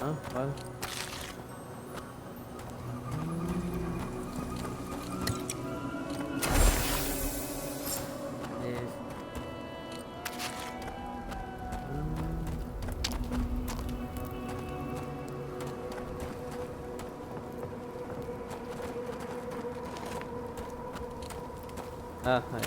Ah, vale. Ah, ahí.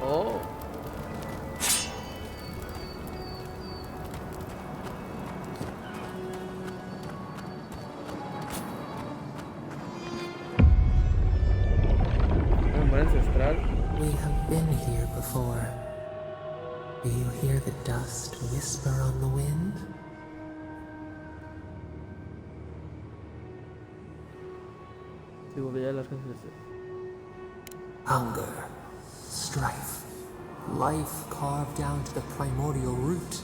Oh. Ancestral. We have been here before. Do you hear the dust whisper on the wind? Hunger, strife, life carved down to the primordial root.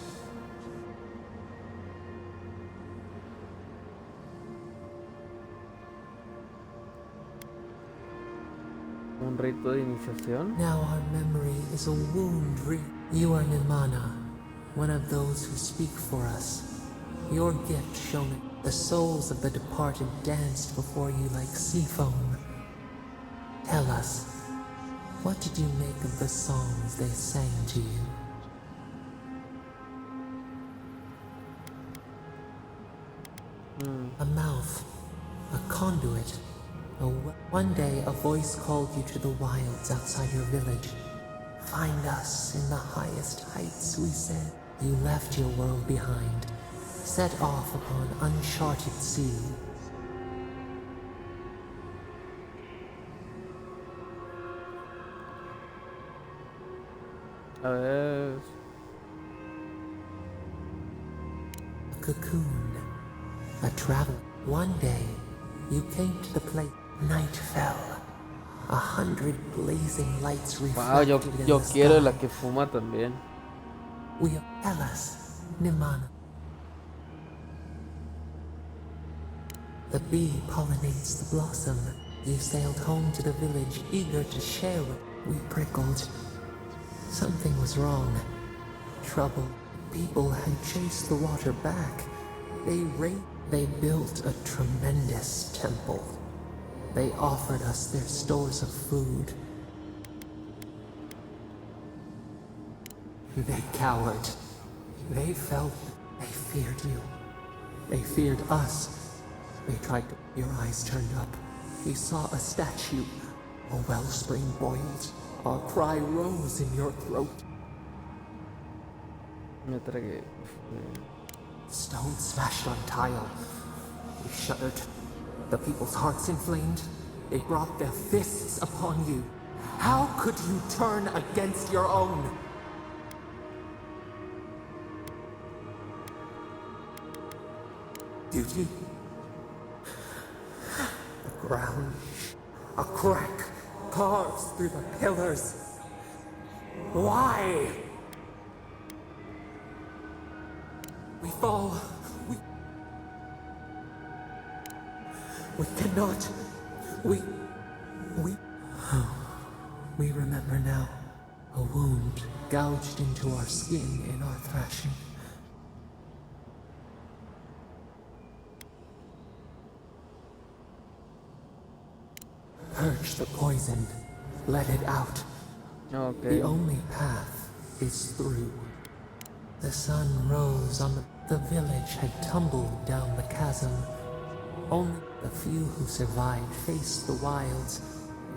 Un rito de iniciación. Now our memory is a wound. You are Nimana, one of those who speak for us. Your gift shone it. The souls of the departed danced before you like sea foam. Tell us, what did you make of the songs they sang to you? A mouth, a conduit. One day a voice called you to the wilds outside your village. Find us in the highest heights, we said. You left your world behind, set off upon uncharted sea. A ver. A cocoon, a travel. One day, you came to the place. Night fell. 100 blazing lights reflected Wow, in yo the quiero sky. la que fuma también. We tell us, Nimana. The bee pollinates the blossom. You sailed home to the village, eager to share it. We prickled. Something was wrong. Trouble. People had chased the water back. They built a tremendous temple. They offered us their stores of food. They cowered. They feared you. They feared us. They tried to... Your eyes turned up. We saw a statue. A wellspring boiled. Our cry rose in your throat. Me tragué. Stone smashed on tile. We shuddered. The people's hearts inflamed. They brought their fists upon you. How could you turn against your own? Duty? The ground. A crack carves through the pillars. Why? We fall. We cannot. We remember now. A wound gouged into our skin in our thrashing. Purge the poison. Let it out. Okay. The only path is through. The sun rose on the village had tumbled down the chasm. Only the few who survived faced the wilds,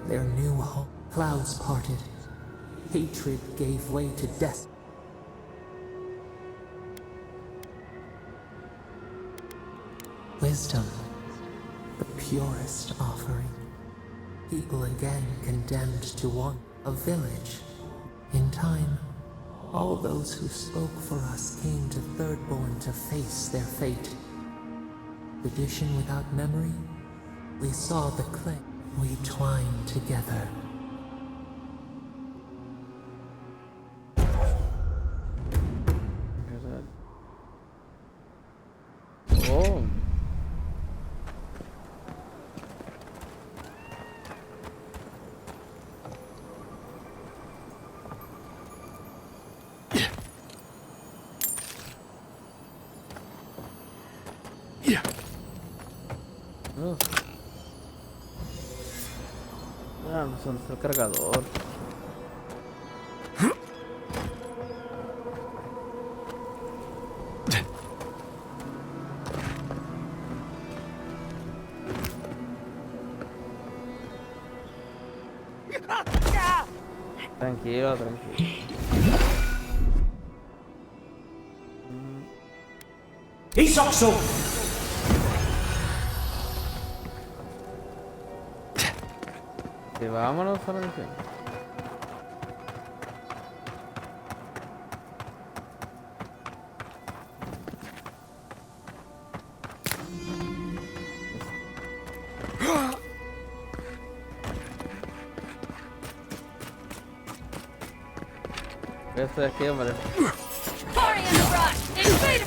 their new home. Clouds parted. Hatred gave way to death. Wisdom, the purest offering. People again condemned to want a village. In time, all those who spoke for us came to Thirdborn to face their fate. Tradition without memory, we saw the clay. We twined together. Oh. Ah, no sé dónde está el cargador. Tranquilo, tranquilo. Isokso! Sí, vámonos a la misión. Voy a estar aquí, hombre. Party in the brush! Invader!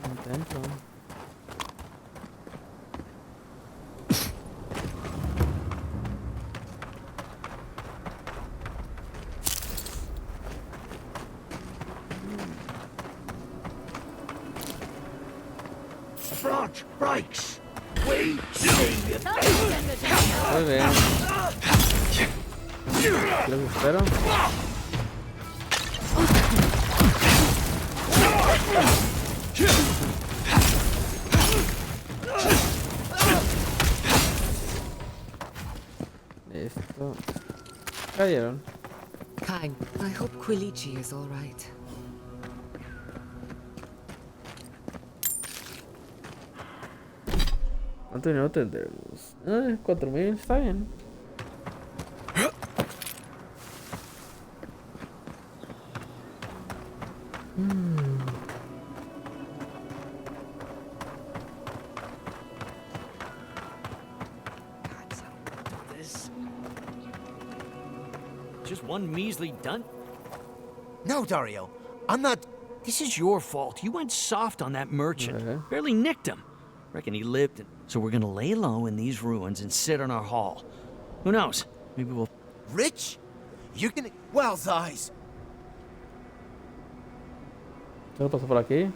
Intento. Front brakes. We see you. Muy bien. Aquí los espero. Listo. Cayeron. Kang, I hope Quilichi is all right. ¿Cuánto dinero tendremos? 4000, está bien. This. Just one measly dun. No, Dario. I'm not. This is your fault. You went soft on that merchant. Barely nicked him. Reckon he lived. So we're gonna lay low in these ruins and sit on our haul. Who knows? Maybe we'll. Rich? You can. Well's eyes. ¿Qué pasó por aquí?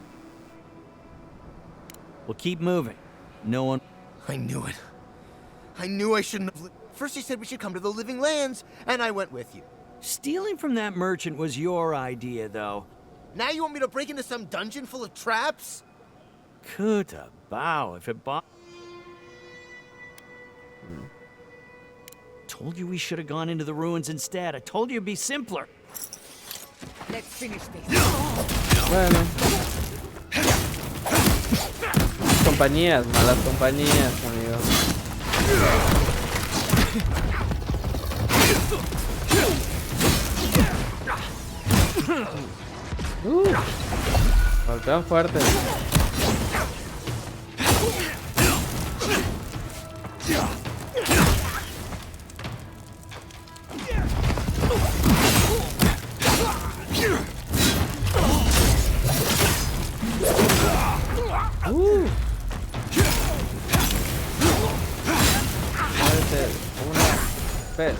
We'll keep moving. No one. I knew it. I knew I shouldn't have. First you said we should come to the Living Lands, and I went with you. Stealing from that merchant was your idea, though. Now you want me to break into some dungeon full of traps? Coulda bow if it bought. Told you we should have gone into the ruins instead. I told you it'd be simpler. Let's finish this. Bueno. Compañías, malas compañías, amigo. Golpean fuerte. Pez.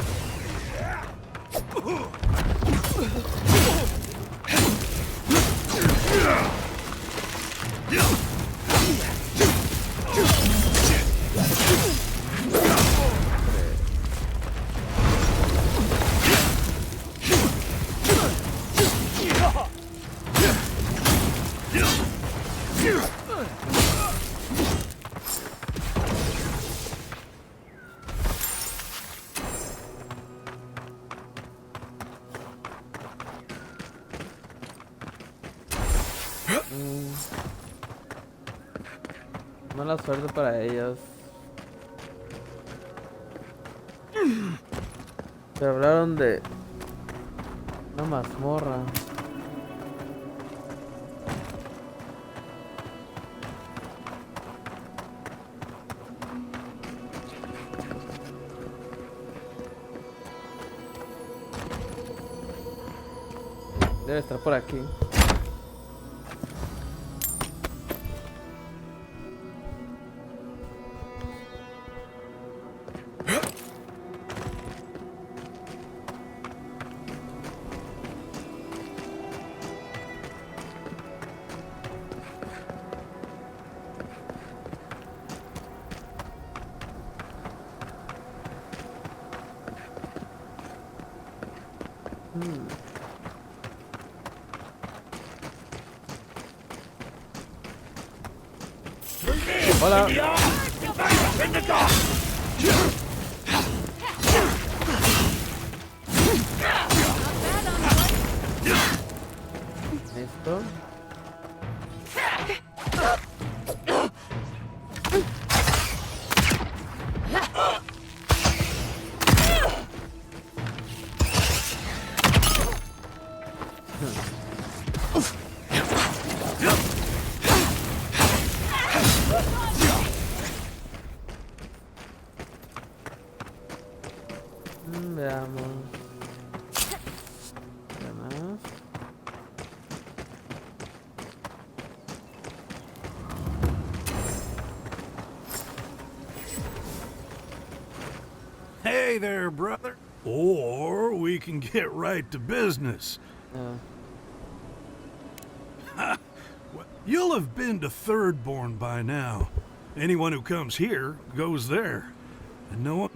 Mala suerte para ellos. Se hablaron de una mazmorra. Debe estar por aquí. Hola. Listo. Veamos. ¿Qué más? Hey there, brother. Or we can get right to business. Well, you'll have been to Thirdborn by now. Anyone who comes here goes there. And no one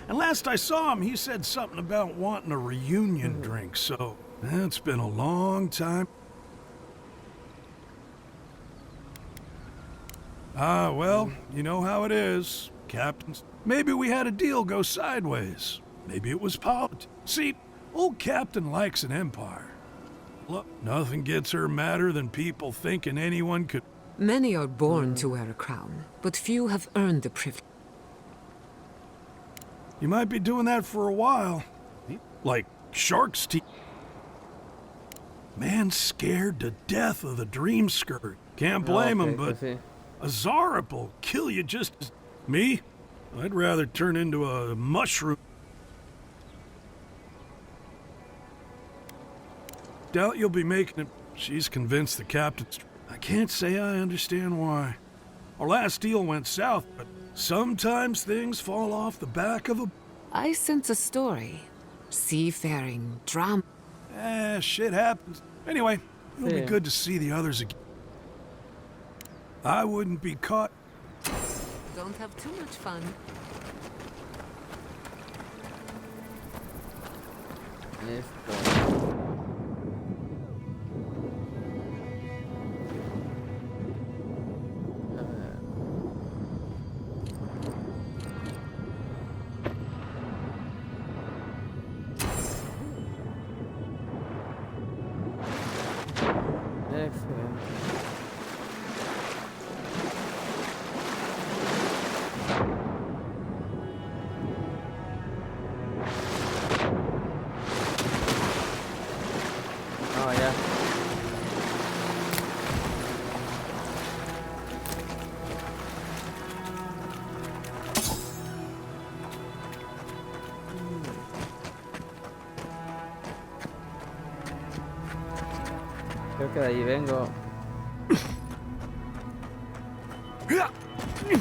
And last I saw him, he said something about wanting a reunion drink, so it's been a long time. Ah, well, you know how it is, captains. Maybe we had a deal go sideways. Maybe it was politics. See, old Captain likes an empire. Look, nothing gets her madder than people thinking anyone could... Many are born to wear a crown, but few have earned the privilege. You might be doing that for a while. Like shark's teeth. Man's scared to death of the dream skirt. Can't blame him, but a Zarep will kill you just as... Me? I'd rather turn into a mushroom. Doubt you'll be making it. She's convinced the captain's... I can't say I understand why. Our last deal went south, but sometimes things fall off the back of a... I sense a story. Seafaring, drama. Shit happens. Anyway, it'll be good to see the others again. I wouldn't be caught... Don't have too much fun. Oh, ya. Creo que de ahí vengo. Sí.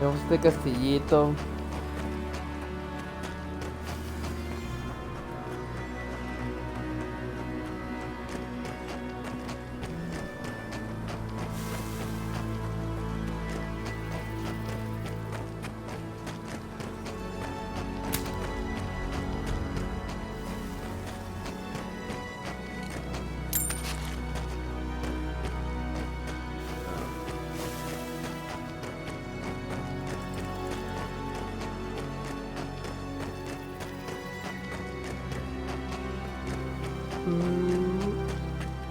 Vamos a este castillito.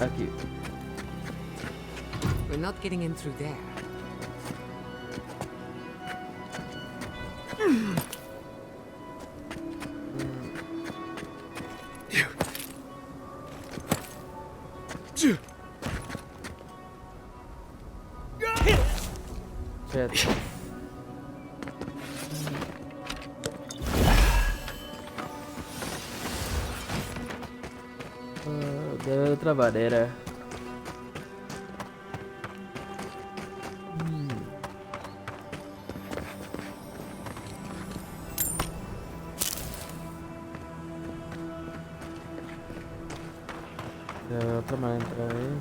Aquí. We're not getting in through there. Shit. Debe haber otra manera. Debe haber otra manera de entrar ahí.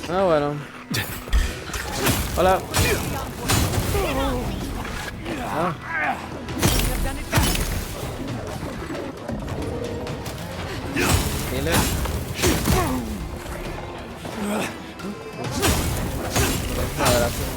Ah, bueno. Hola. Ah. Healer. gracias,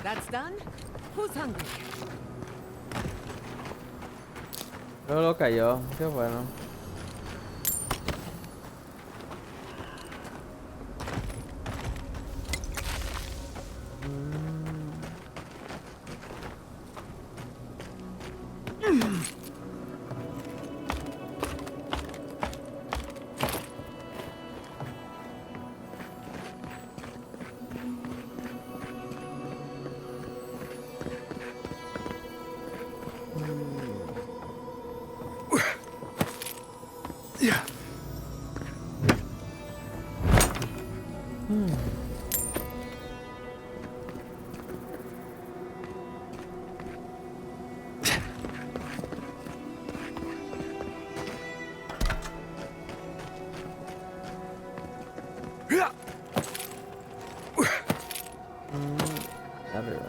That's done? Who's hungry? Luego cayó, qué bueno. Arriba.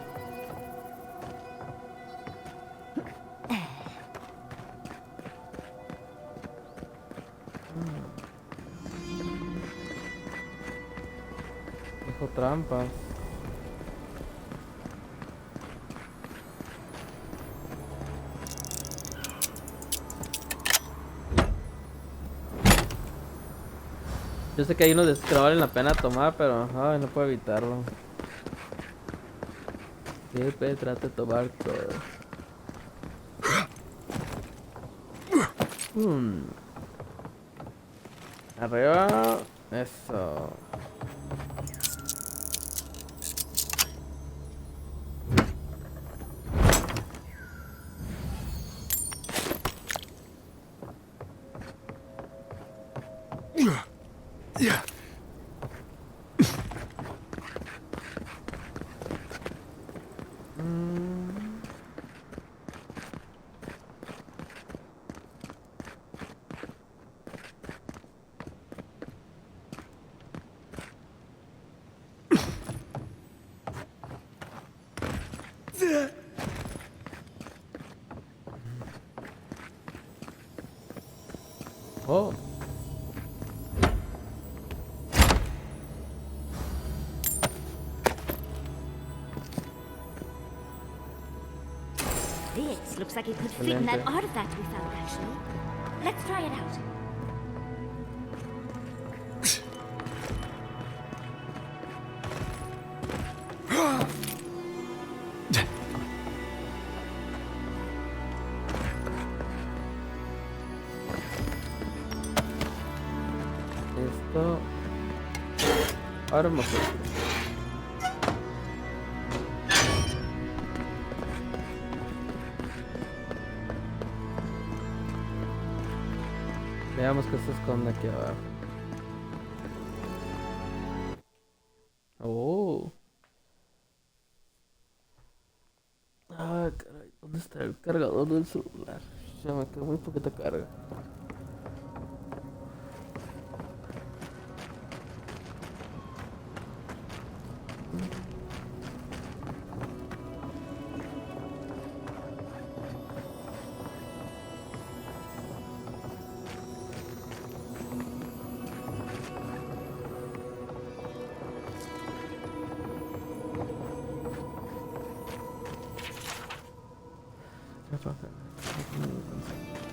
Dejo trampas. Yo sé que hay unos de esos que no valen la pena tomar, pero ay, no puedo evitarlo. Siempre trato de tomar todo. Arriba. Eso. Oh. This looks like it could fit in that artifact we found, actually. Let's try it out. Esto. Ahora me acuerdo. Veamos qué se esconde aquí abajo. Oh. Ah, caray. ¿Dónde está el cargador del celular? Ya me quedó muy poquita carga.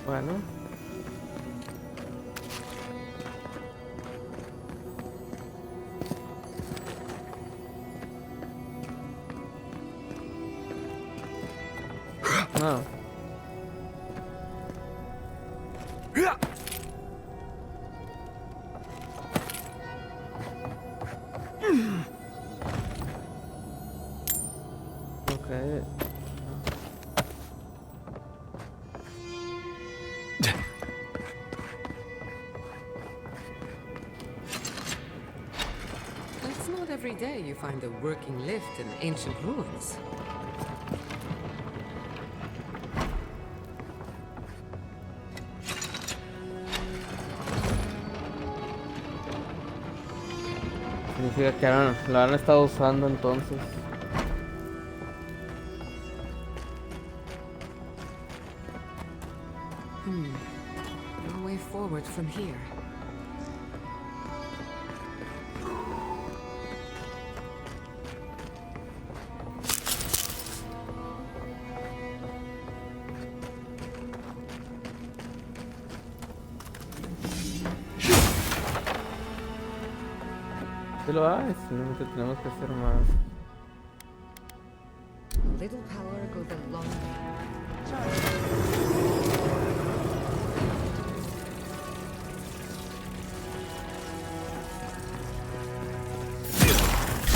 Bueno. No. Okay. It's not every day you find a working lift in ancient ruins. Significa que lo han estado usando entonces. No way forward from here. Sí lo hay, simplemente tenemos que hacer más. A little power goes a long way.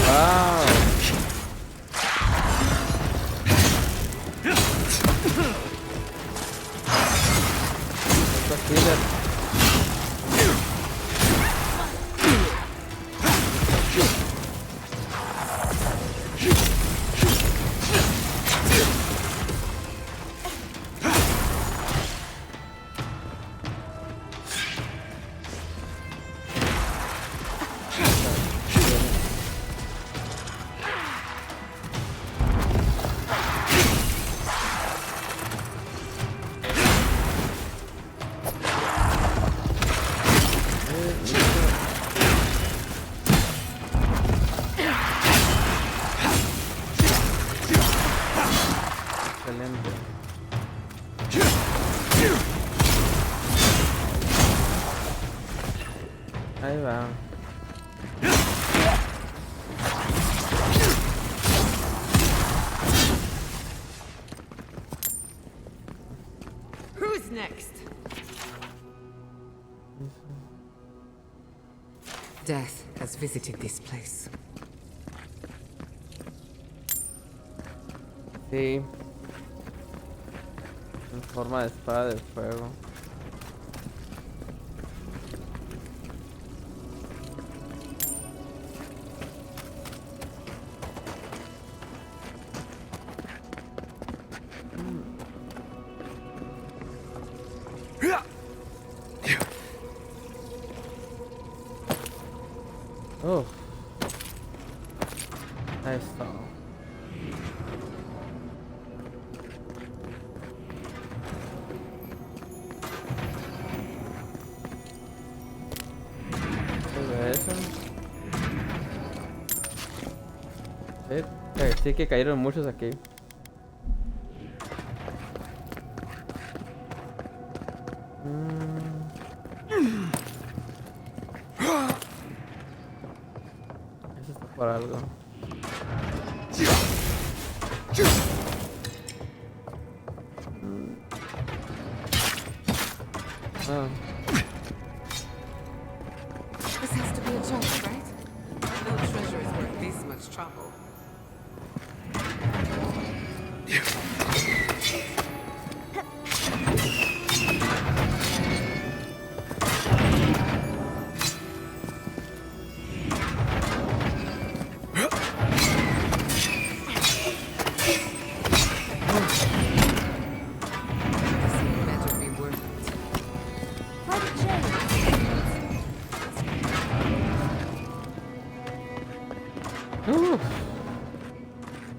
Wow. Esta killer. Ahí va. Who's next? Death has visited this place. Sí. En forma de espada de fuego. Oh. Ahí está. ¿Qué es eso? Sí que cayeron muchos aquí. Eso está por algo. Ah. This has to be a joke, right? No treasure is worth this much trouble.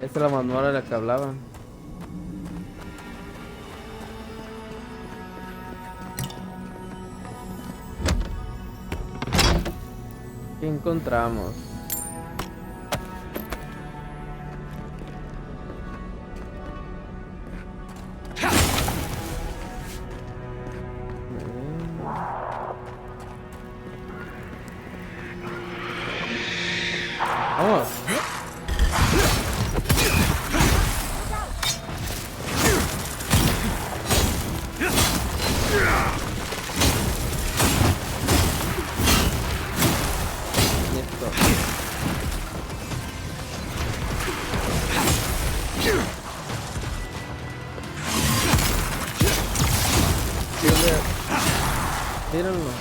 Esta es la manual de la que hablaban. ¿Qué encontramos? Vamos. Tírenlo.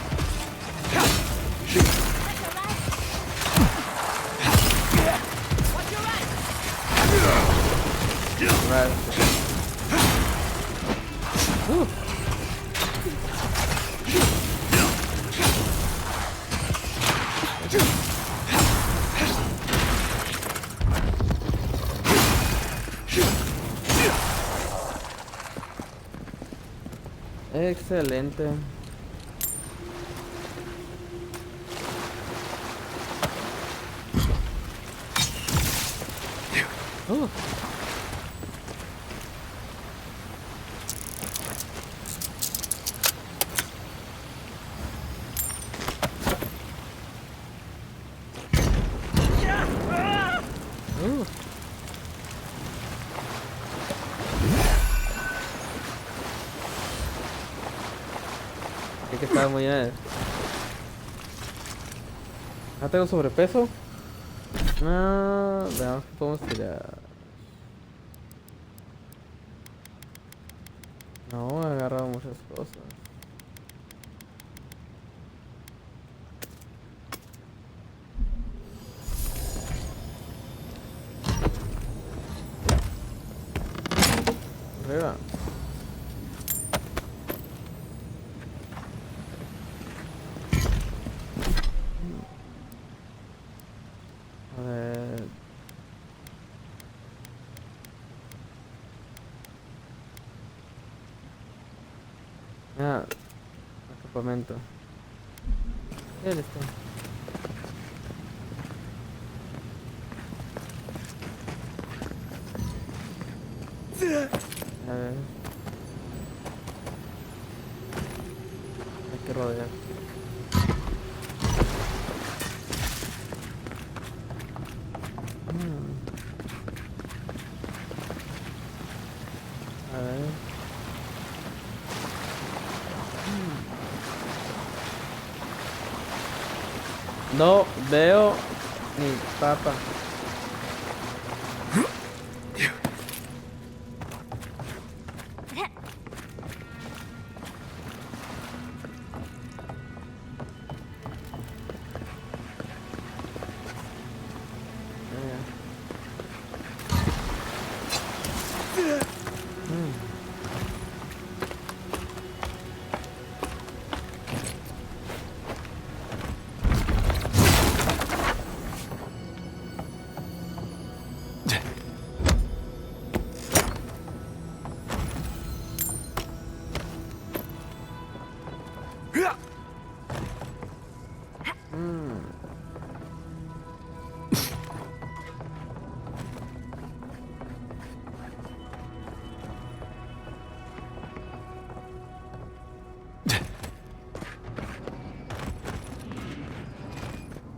Excelente. Uh. Es que estaba muy bien. ¿No tengo sobrepeso? No, veamos que podemos tirar. No, he agarrado muchas cosas. Arriba. A ver. Ah, campamento. Él está. A ver. Hay que rodear. A ver. No veo ni papa.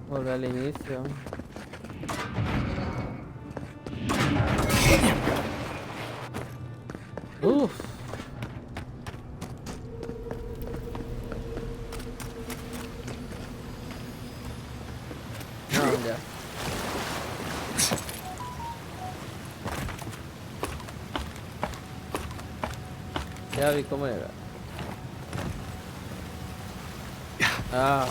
Volver al inicio. Uf. No, ya. Ya vi cómo era. Ah.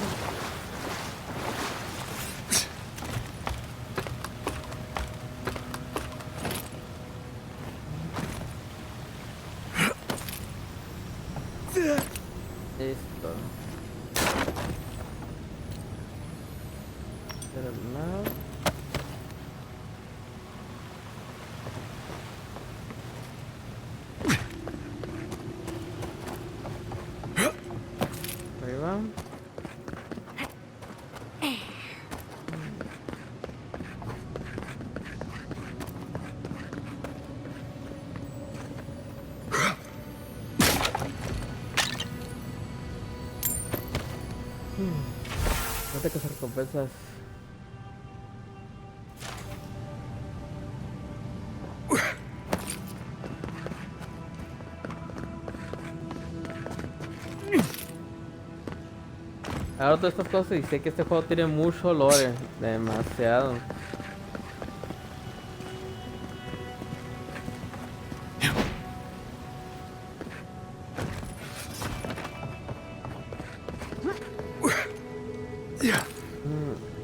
Listo. Pero no. Arriba. No te que recompensas. Ahora todas estas cosas y sé que este juego tiene mucho lore, demasiado.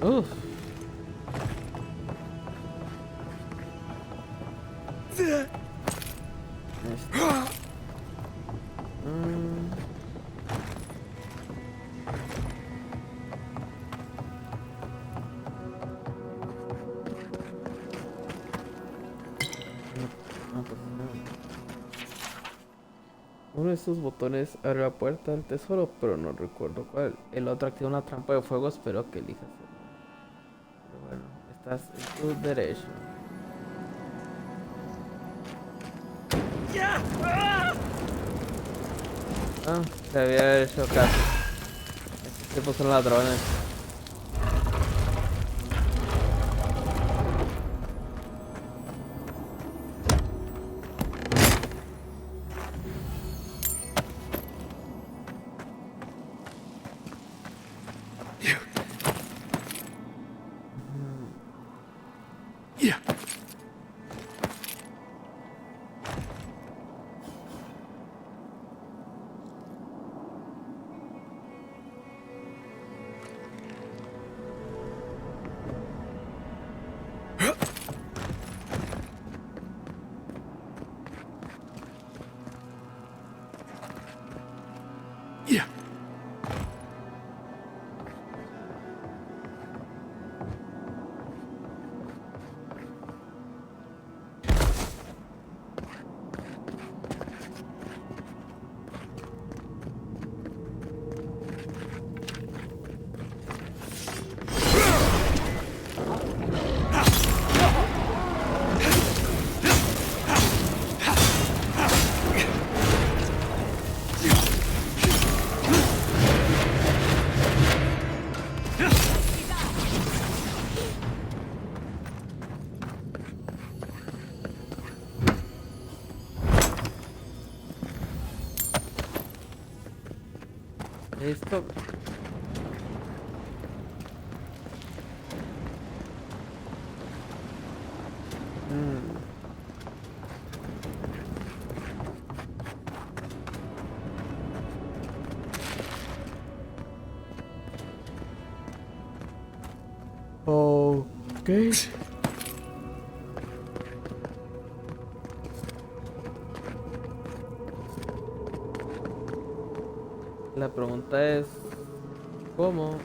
Uf. No, pues no. Uno de estos botones abre la puerta del tesoro, pero no recuerdo cuál. El otro activa una trampa de fuego, espero que elijas uno. Pero bueno, estás en tu derecho. Ah, te había hecho caso. Estos tipos son ladrones. Listo. Ok. La pregunta es ¿cómo?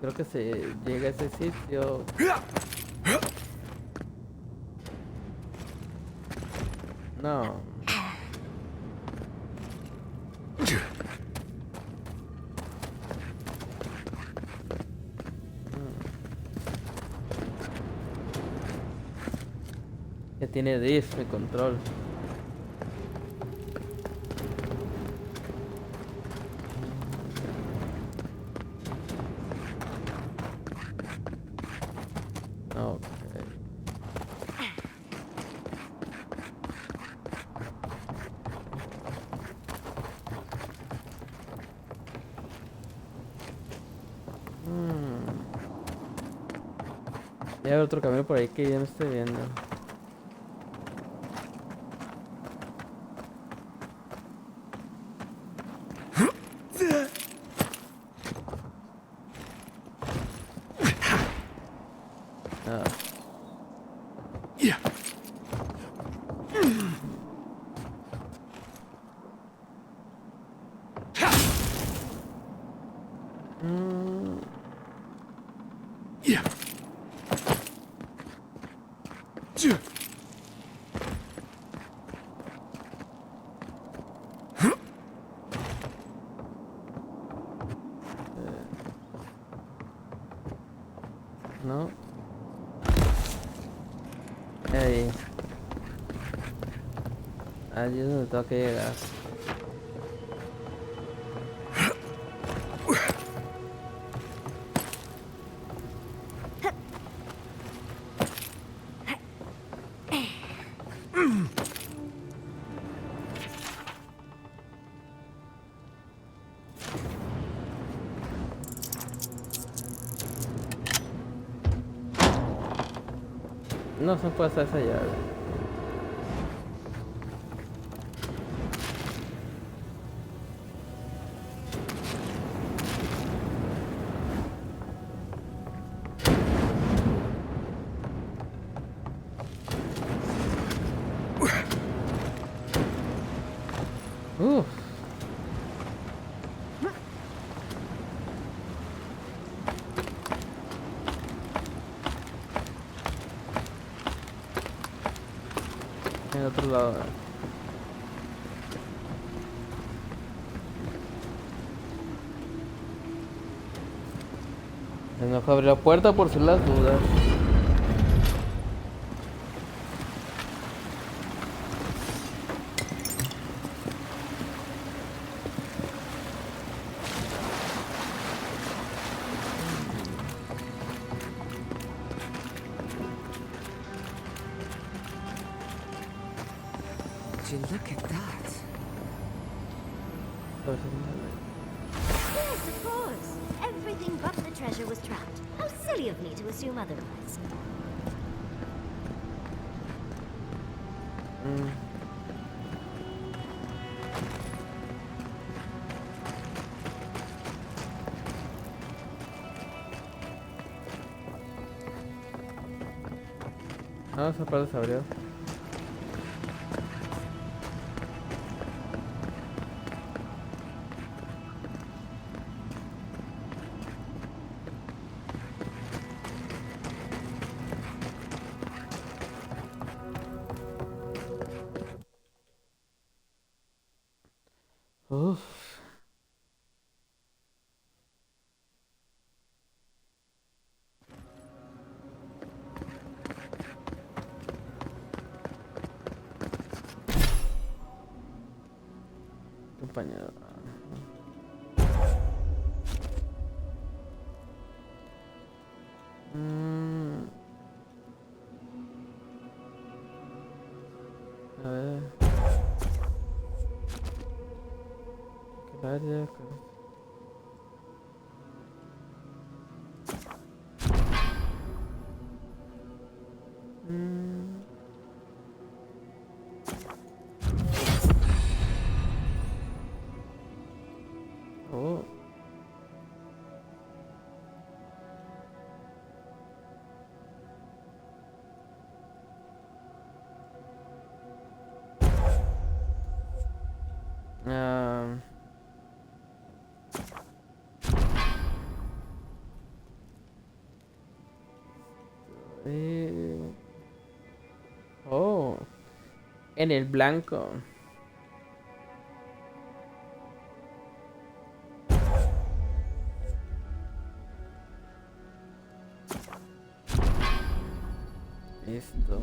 Creo que se llega a ese sitio. No. Que tiene diff mi control. Debe haber otro camino por ahí que yo no estoy viendo. No. Ahí. Allí es donde tengo que llegar. No se puede hacer esa llave. Uf. En el otro lado. Es mejor abrir la puerta por si las dudas. Would you look at that? Yes, of course. Everything but the treasure was trapped. How silly of me to assume otherwise. Ah, esa parte se abrió. Uf. Compañero. A ver. ¿Qué área? Oh. Oh. En el blanco. Listo.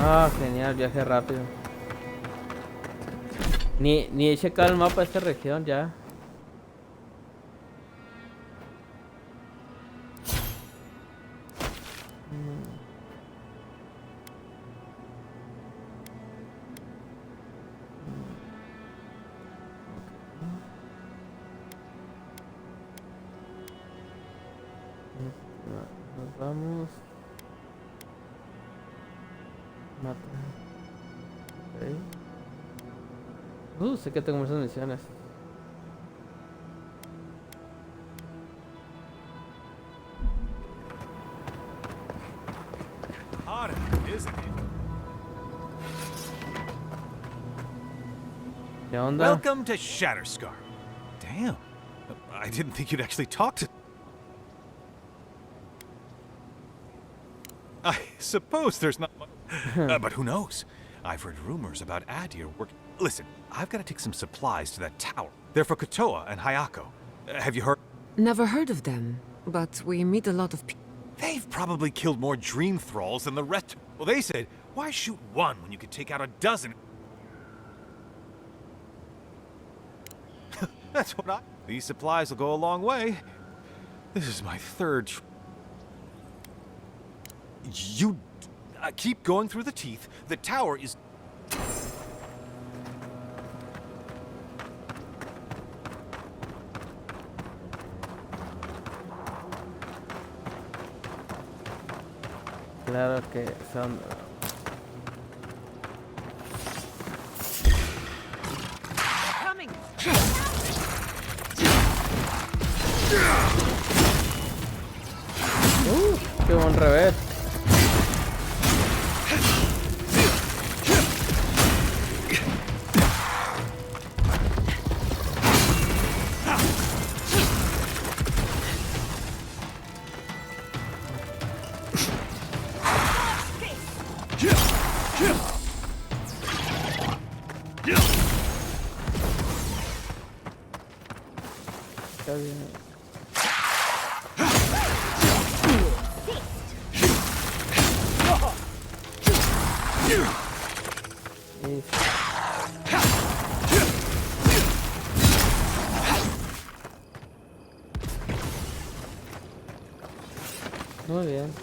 Ah, genial, viaje rápido. Ni he checado el mapa de esta región ya. Nos vamos. Mata. Ok. Sé que tengo muchas misiones. Hot, isn't it? ¿Qué onda? Welcome to Shatterscar. Damn. I didn't think you'd actually talk to... I suppose there's not much... but who knows? I've heard rumors about Adir working... Listen, I've got to take some supplies to that tower. They're for Kotoa and Hayako. Have you heard? Never heard of them, but we meet a lot of people. They've probably killed more dream thralls than the rest. Well, they said, why shoot one when you could take out a dozen? That's what I... These supplies will go a long way. This is my third... You... keep going through the teeth. The tower is... Claro que son... Coming. Qué buen revés. Está bien. Muy bien.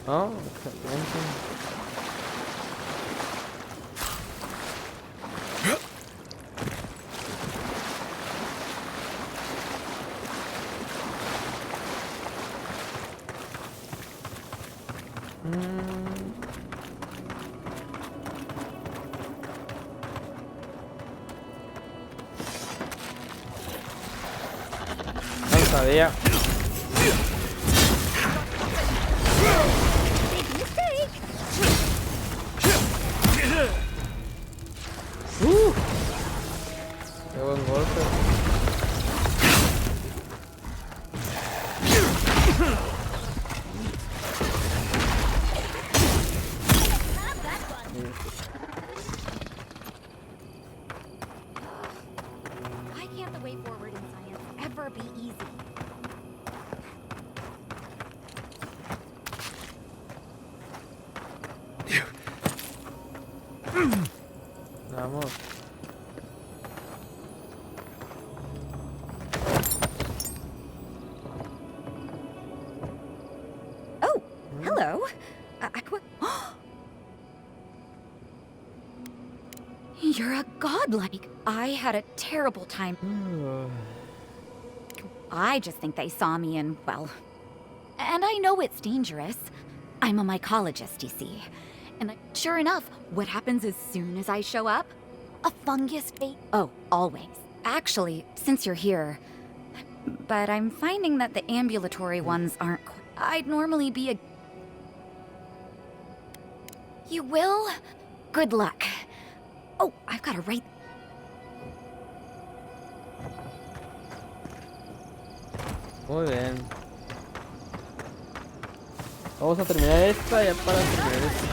Oh, excelente. No sabía. Qué buen golpe. Why can't the way forward in science ever be easy? Vamos. Oh, hello. You're a godlike. I had a terrible time. I just think they saw me and, well... And I know it's dangerous. I'm a mycologist, you see. And sure enough, what happens as soon as I show up? A fungus bait. Oh, always. Actually, since you're here... But I'm finding that the ambulatory ones aren't quite... I'd normally be a... You will? Good luck. Oh, I've got to write... Muy bien. Vamos a terminar esta ya para terminar esta.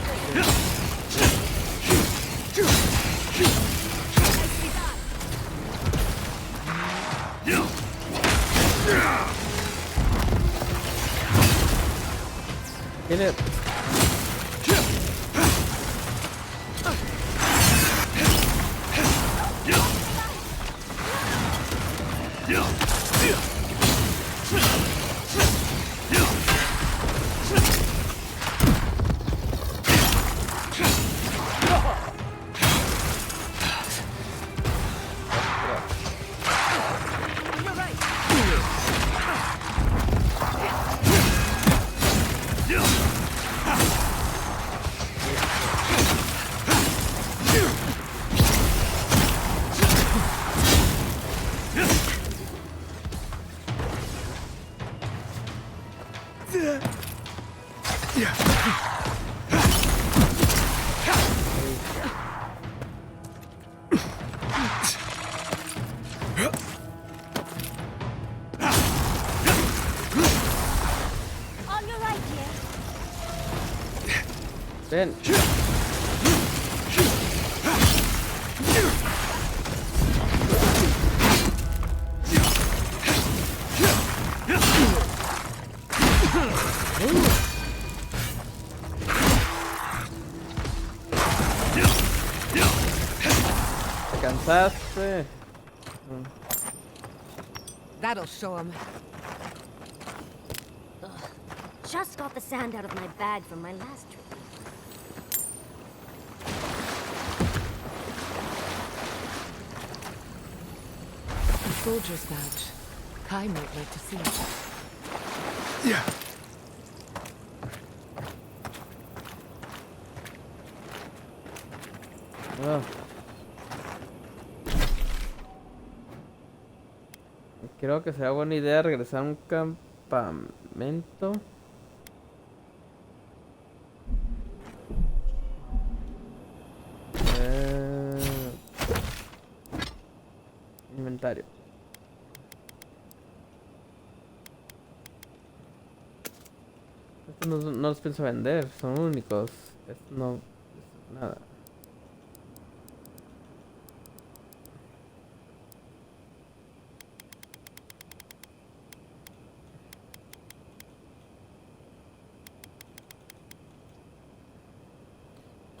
Kill it. On your right, dear. Ven. Te cansaste. That'll show him. Just got the sand out of my bag from my last trip. A soldier's badge. Kai might like to see it. Yeah. Ah. Creo que será buena idea regresar a un campamento. Inventario. Estos no los pienso vender, son únicos. Esto no. Nada.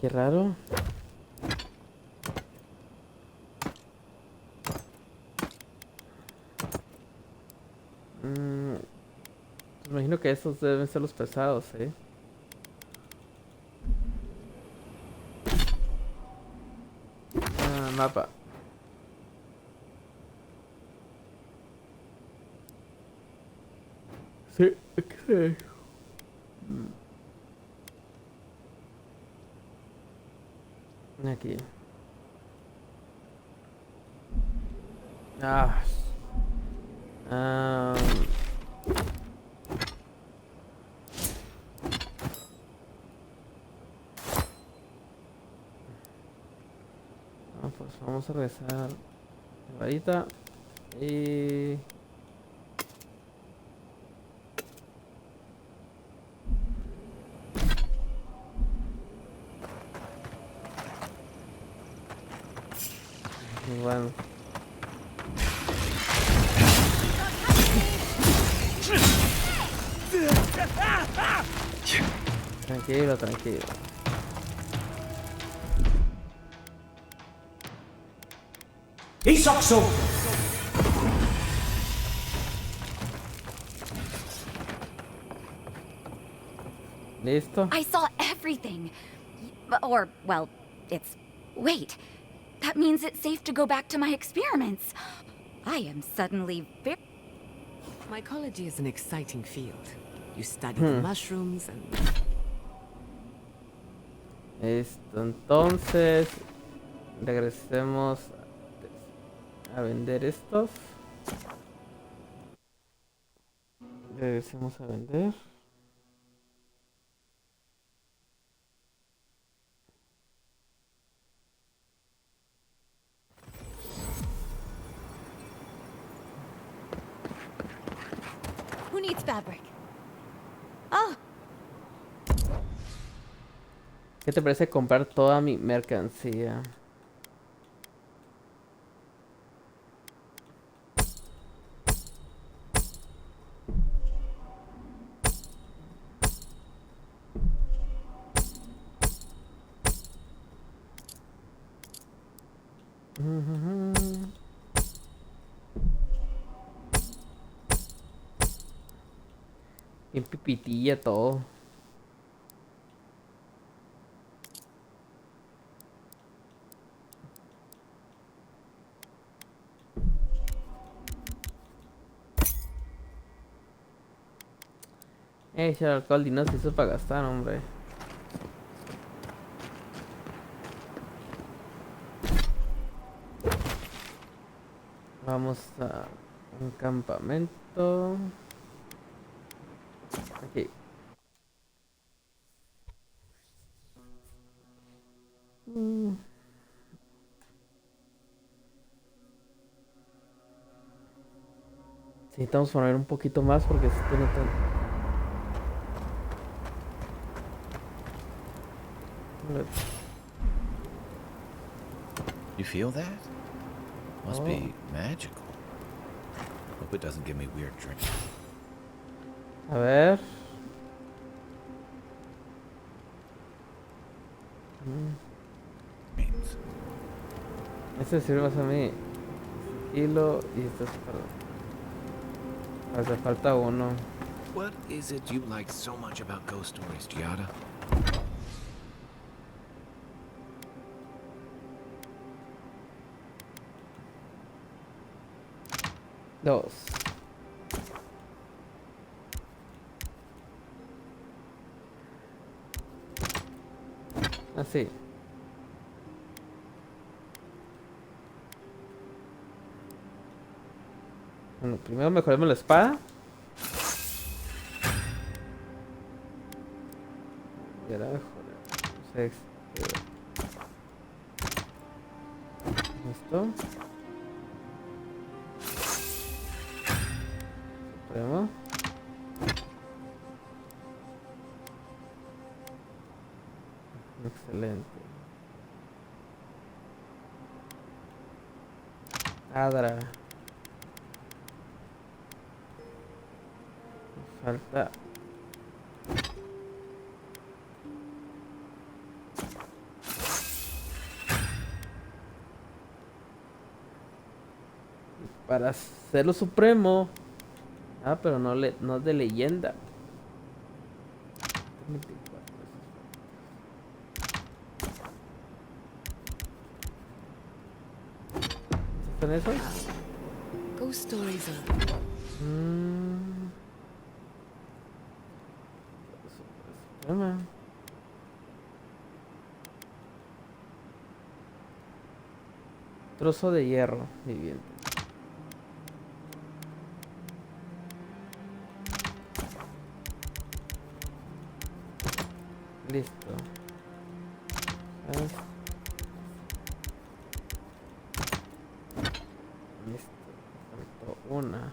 Qué raro. Imagino que estos deben ser los pesados, ¿eh? Mapa. Sí, ok. Aquí. Ah. Pues vamos a regresar varita y bueno. Tranquilo, tranquilo. Isokso! Listo. I saw everything. Or, well, it's... Wait. That means it's safe to go back to my experiments. I am suddenly very... Mycology is an exciting field. You study the mushrooms and... Esto, entonces... Regresemos a vender estos. Regresemos a vender. Who needs fabric? ¿Qué te parece comprar toda mi mercancía? Bien pipitilla todo. Ese alcohol y no se hizo para gastar, hombre. Vamos a un campamento. Aquí. Sí, necesitamos poner un poquito más porque esto no tan... You feel that? Must be magical. Hope it doesn't give me weird dreams. A ver. Este sirve más a mí. Sigilo y esto es para... Hace falta uno. What is it you like so much about ghost stories, Giada? Dos. Así. Bueno, primero mejoremos la espada. Carajo, esto. Supremo. Excelente. Adra. Falta. Para hacerlo supremo. Ah, pero no es de leyenda. ¿Están esos? Ghost stories are... Suprema. Trozo de hierro viviente. Listo. Listo. Faltó una.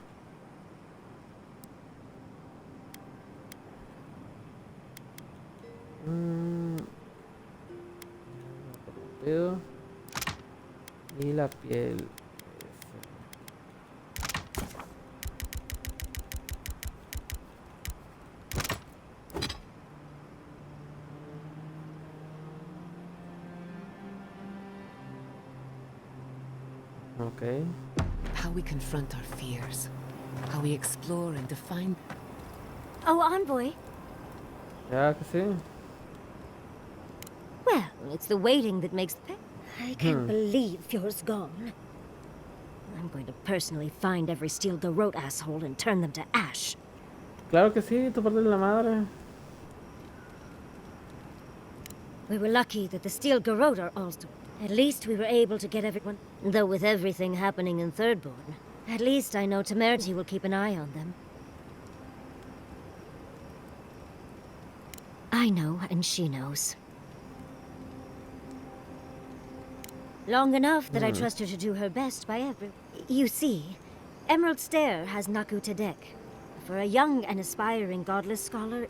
Corrompido. Y la piel. Okay. How we confront our fears. How we explore and define... Oh, Envoy. Ya que sí. Well, it's the waiting that makes the... I can't believe Fjord's gone. I'm going to personally find every steel garrote asshole and turn them to ash. Claro que sí, tu parte de la madre. We were lucky that the steel garrote are also... At least we were able to get everyone... Though with everything happening in Thirdborn, at least I know Temerity will keep an eye on them. I know, and she knows. Long enough that I trust her to do her best by every... You see, Emerald Stair has Naku Tedek. For a young and aspiring godless scholar,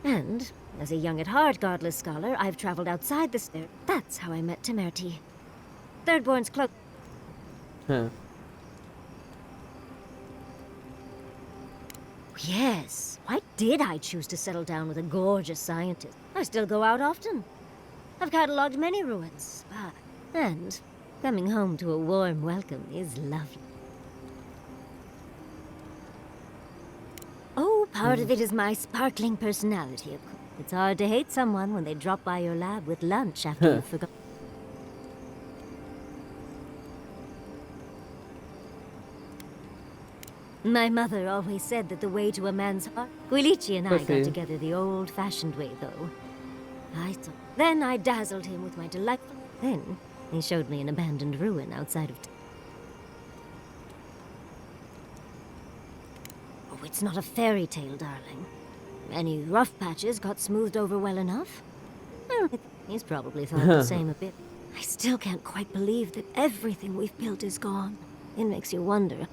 and as a young at heart godless scholar, I've traveled outside the stair. That's how I met Temerity. Thirdborn's cloak. Yes, why did I choose to settle down with a gorgeous scientist? I still go out often. I've catalogued many ruins, and coming home to a warm welcome is lovely. Oh, part of it is my sparkling personality, of course. It's hard to hate someone when they drop by your lab with lunch after you've forgotten. My mother always said that the way to a man's heart... Guilichi and I got together the old-fashioned way, though. Then I dazzled him with my delightful... Then he showed me an abandoned ruin outside of... Oh, it's not a fairy tale, darling. Any rough patches got smoothed over well enough. Well, he's probably thought the same a bit. I still can't quite believe that everything we've built is gone. It makes you wonder.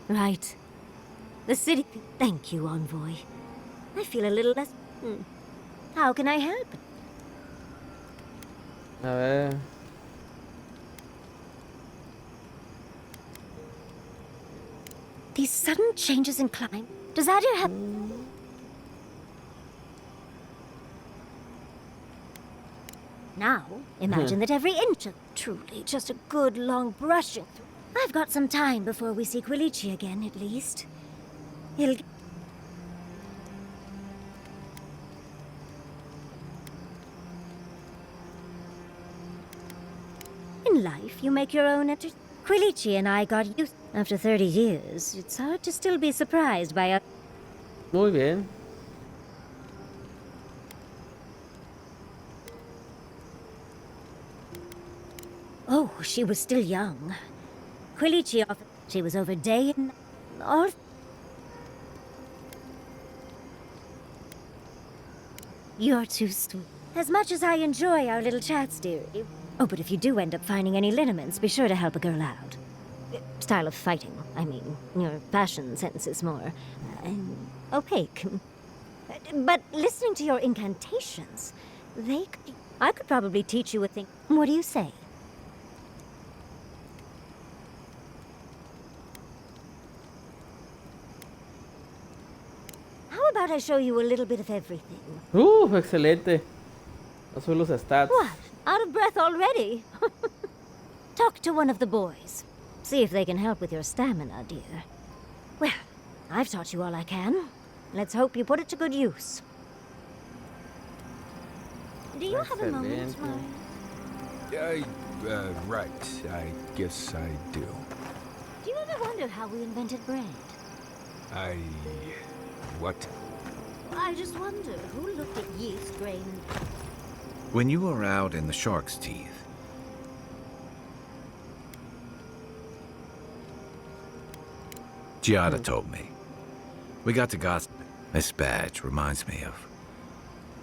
Right. The city... Thank you, Envoy. I feel a little less... How can I help? A ver... These sudden changes in climate... Does that help? Now, imagine that every inch of... Truly, just a good long brushing through... I've got some time before we see Guilichi again, at least. He'll... In life, you make your own Guilichi and I got used... After 30 years, it's hard to still be surprised by a... Muy bien. Oh, she was still young. Quilici offered she was over day and all. You're too sweet. As much as I enjoy our little chats, dearie. Oh, but if you do end up finding any liniments, be sure to help a girl out. Style of fighting, I mean. Your fashion sense is more opaque. But listening to your incantations, I could probably teach you a thing. What do you say? How about I show you a little bit of everything? Excelente. No sube los stats. What? Out of breath already? Talk to one of the boys. See if they can help with your stamina, dear. Well, I've taught you all I can. Let's hope you put it to good use. Do you have a moment, Mari? Right. I guess I do. Do you ever wonder how we invented bread? What? I just wonder who looked at yeast grain. When you were out in the shark's teeth, Giada told me. We got to gossip. This badge reminds me of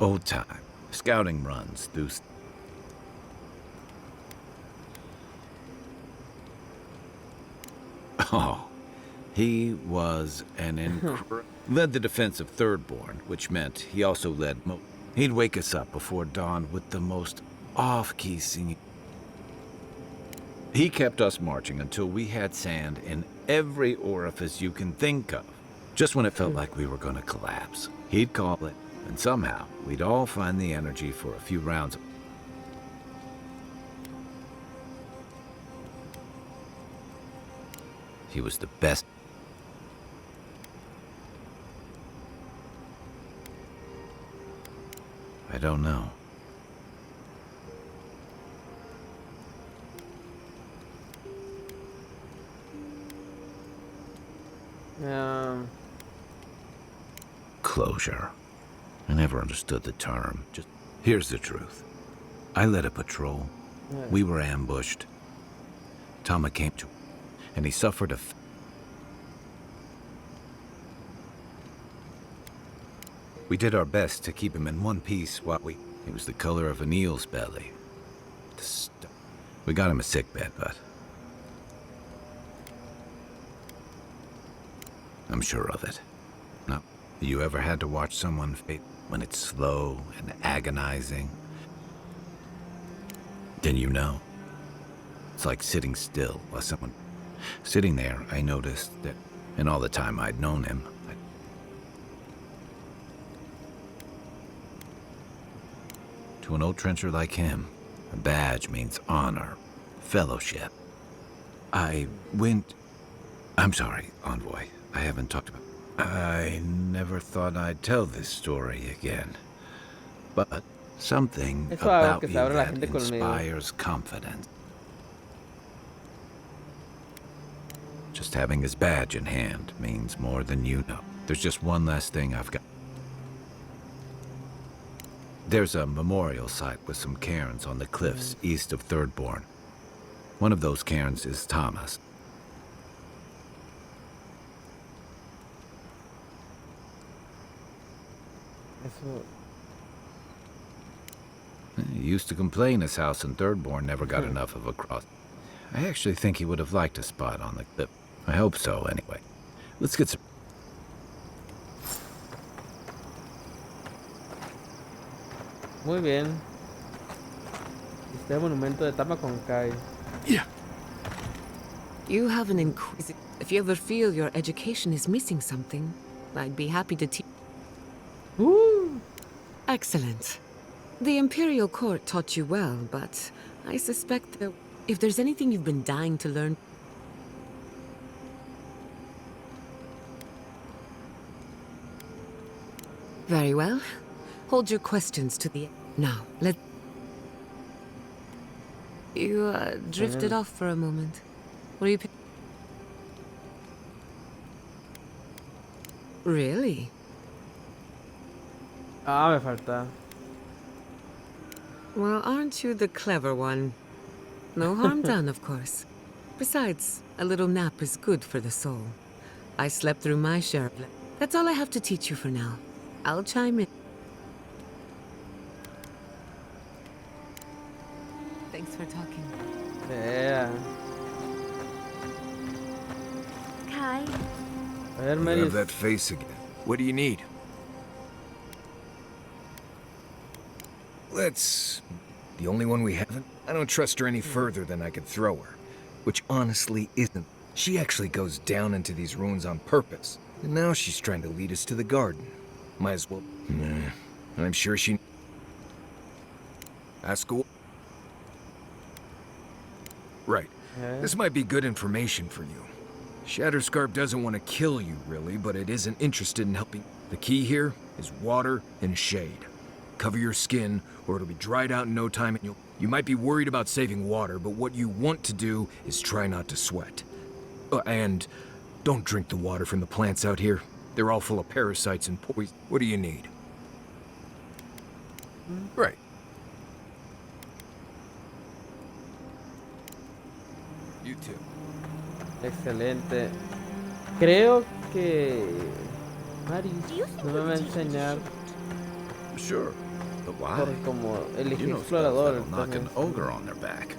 old time scouting runs through. Oh, he was an led the defense of Thirdborn, which meant he also led he'd wake us up before dawn with the most off-key singing. He kept us marching until we had sand in every orifice you can think of. Just when it felt like we were going to collapse, he'd call it, and somehow we'd all find the energy for a few rounds. He was the best. I don't know. Closure. I never understood the term. Just here's the truth. I led a patrol. We were ambushed. Tama came to, and he suffered a. We did our best to keep him in one piece while he was the color of an eel's belly. We got him a sickbed, but I'm sure of it. No, you ever had to watch someone fade when it's slow and agonizing? Then you know. It's like sitting still while someone. Sitting there, I noticed that in all the time I'd known him, to an old trencher like him, a badge means honor, fellowship. I'm sorry, Envoy. I haven't talked about. I never thought I'd tell this story again. But something about you that inspires confidence. Just having his badge in hand means more than you know. There's just one last thing I've got. There's a memorial site with some cairns on the cliffs east of Thirdborn. One of those cairns is Thomas. He used to complain his house in Thirdborn never got enough of a cross. I actually think he would have liked a spot on the cliff. I hope so, anyway. Let's get some... Muy bien. Este monumento de Tama con Kai. Yeah. You have an inquisitive. If you ever feel your education is missing something, I'd be happy to teach. Woo! Excellent. The Imperial Court taught you well, but I suspect that if there's anything you've been dying to learn. Very well. Hold your questions to the end. Now, let... You drifted off for a moment. What are you... Really? Me falta. Well, aren't you the clever one? No harm done, of course. Besides, a little nap is good for the soul. I slept through my share of it. That's all I have to teach you for now. I'll chime in. Thanks for talking. Yeah. Kai? A ver, You Marius. have that face again. What do you need? Let's... The only one we haven't? I don't trust her any further than I could throw her. Which honestly isn't. She actually goes down into these ruins on purpose. And now she's trying to lead us to the garden. Might as well... Nah. I'm sure she... Ask away. Right. This might be good information for you. Shatterscarp doesn't want to kill you, really, but it isn't interested in helping. The key here is water and shade. Cover your skin, or it'll be dried out in no time, and you might be worried about saving water, but what you want to do is try not to sweat. And don't drink the water from the plants out here. They're all full of parasites and poison. What do you need? Right. You too. Excelente. Creo que Marius no me va a enseñar. Sure, but why? Por como elegí You know explorador. spells that'll knock an ogre on their back.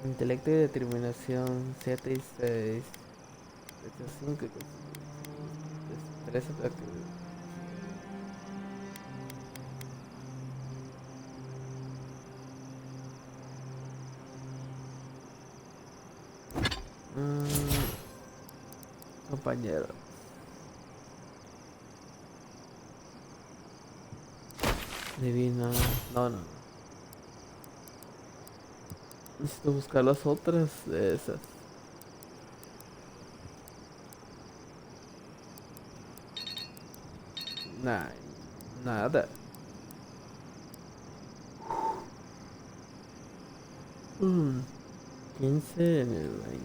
Intelecto y determinación 7 y 6. 5 y 3 ataques. Compañero. Divina. No. Necesito buscar las otras de esas. Nada. 15 en el 22.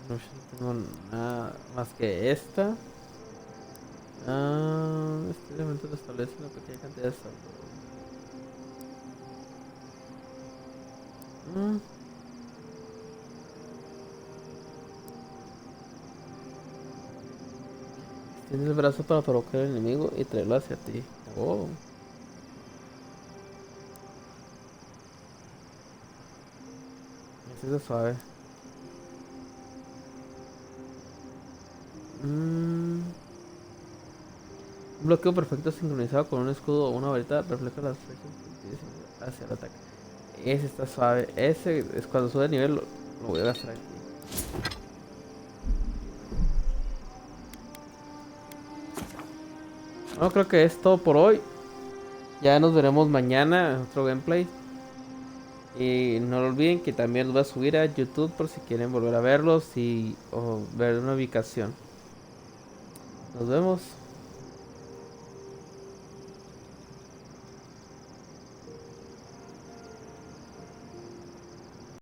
No tengo nada más que esta. Este elemento establece una pequeña cantidad de saldo. Tienes el brazo para provocar al enemigo y traerlo hacia ti. Oh. Ese es suave. Un bloqueo perfecto sincronizado con un escudo o una varita refleja las flechas hacia el ataque. Ese está suave. Ese es cuando sube de nivel, lo voy a gastar aquí. Bueno, creo que es todo por hoy. Ya nos veremos mañana en otro gameplay. Y no lo olviden que también los voy a subir a YouTube por si quieren volver a verlos o ver una ubicación. Nos vemos.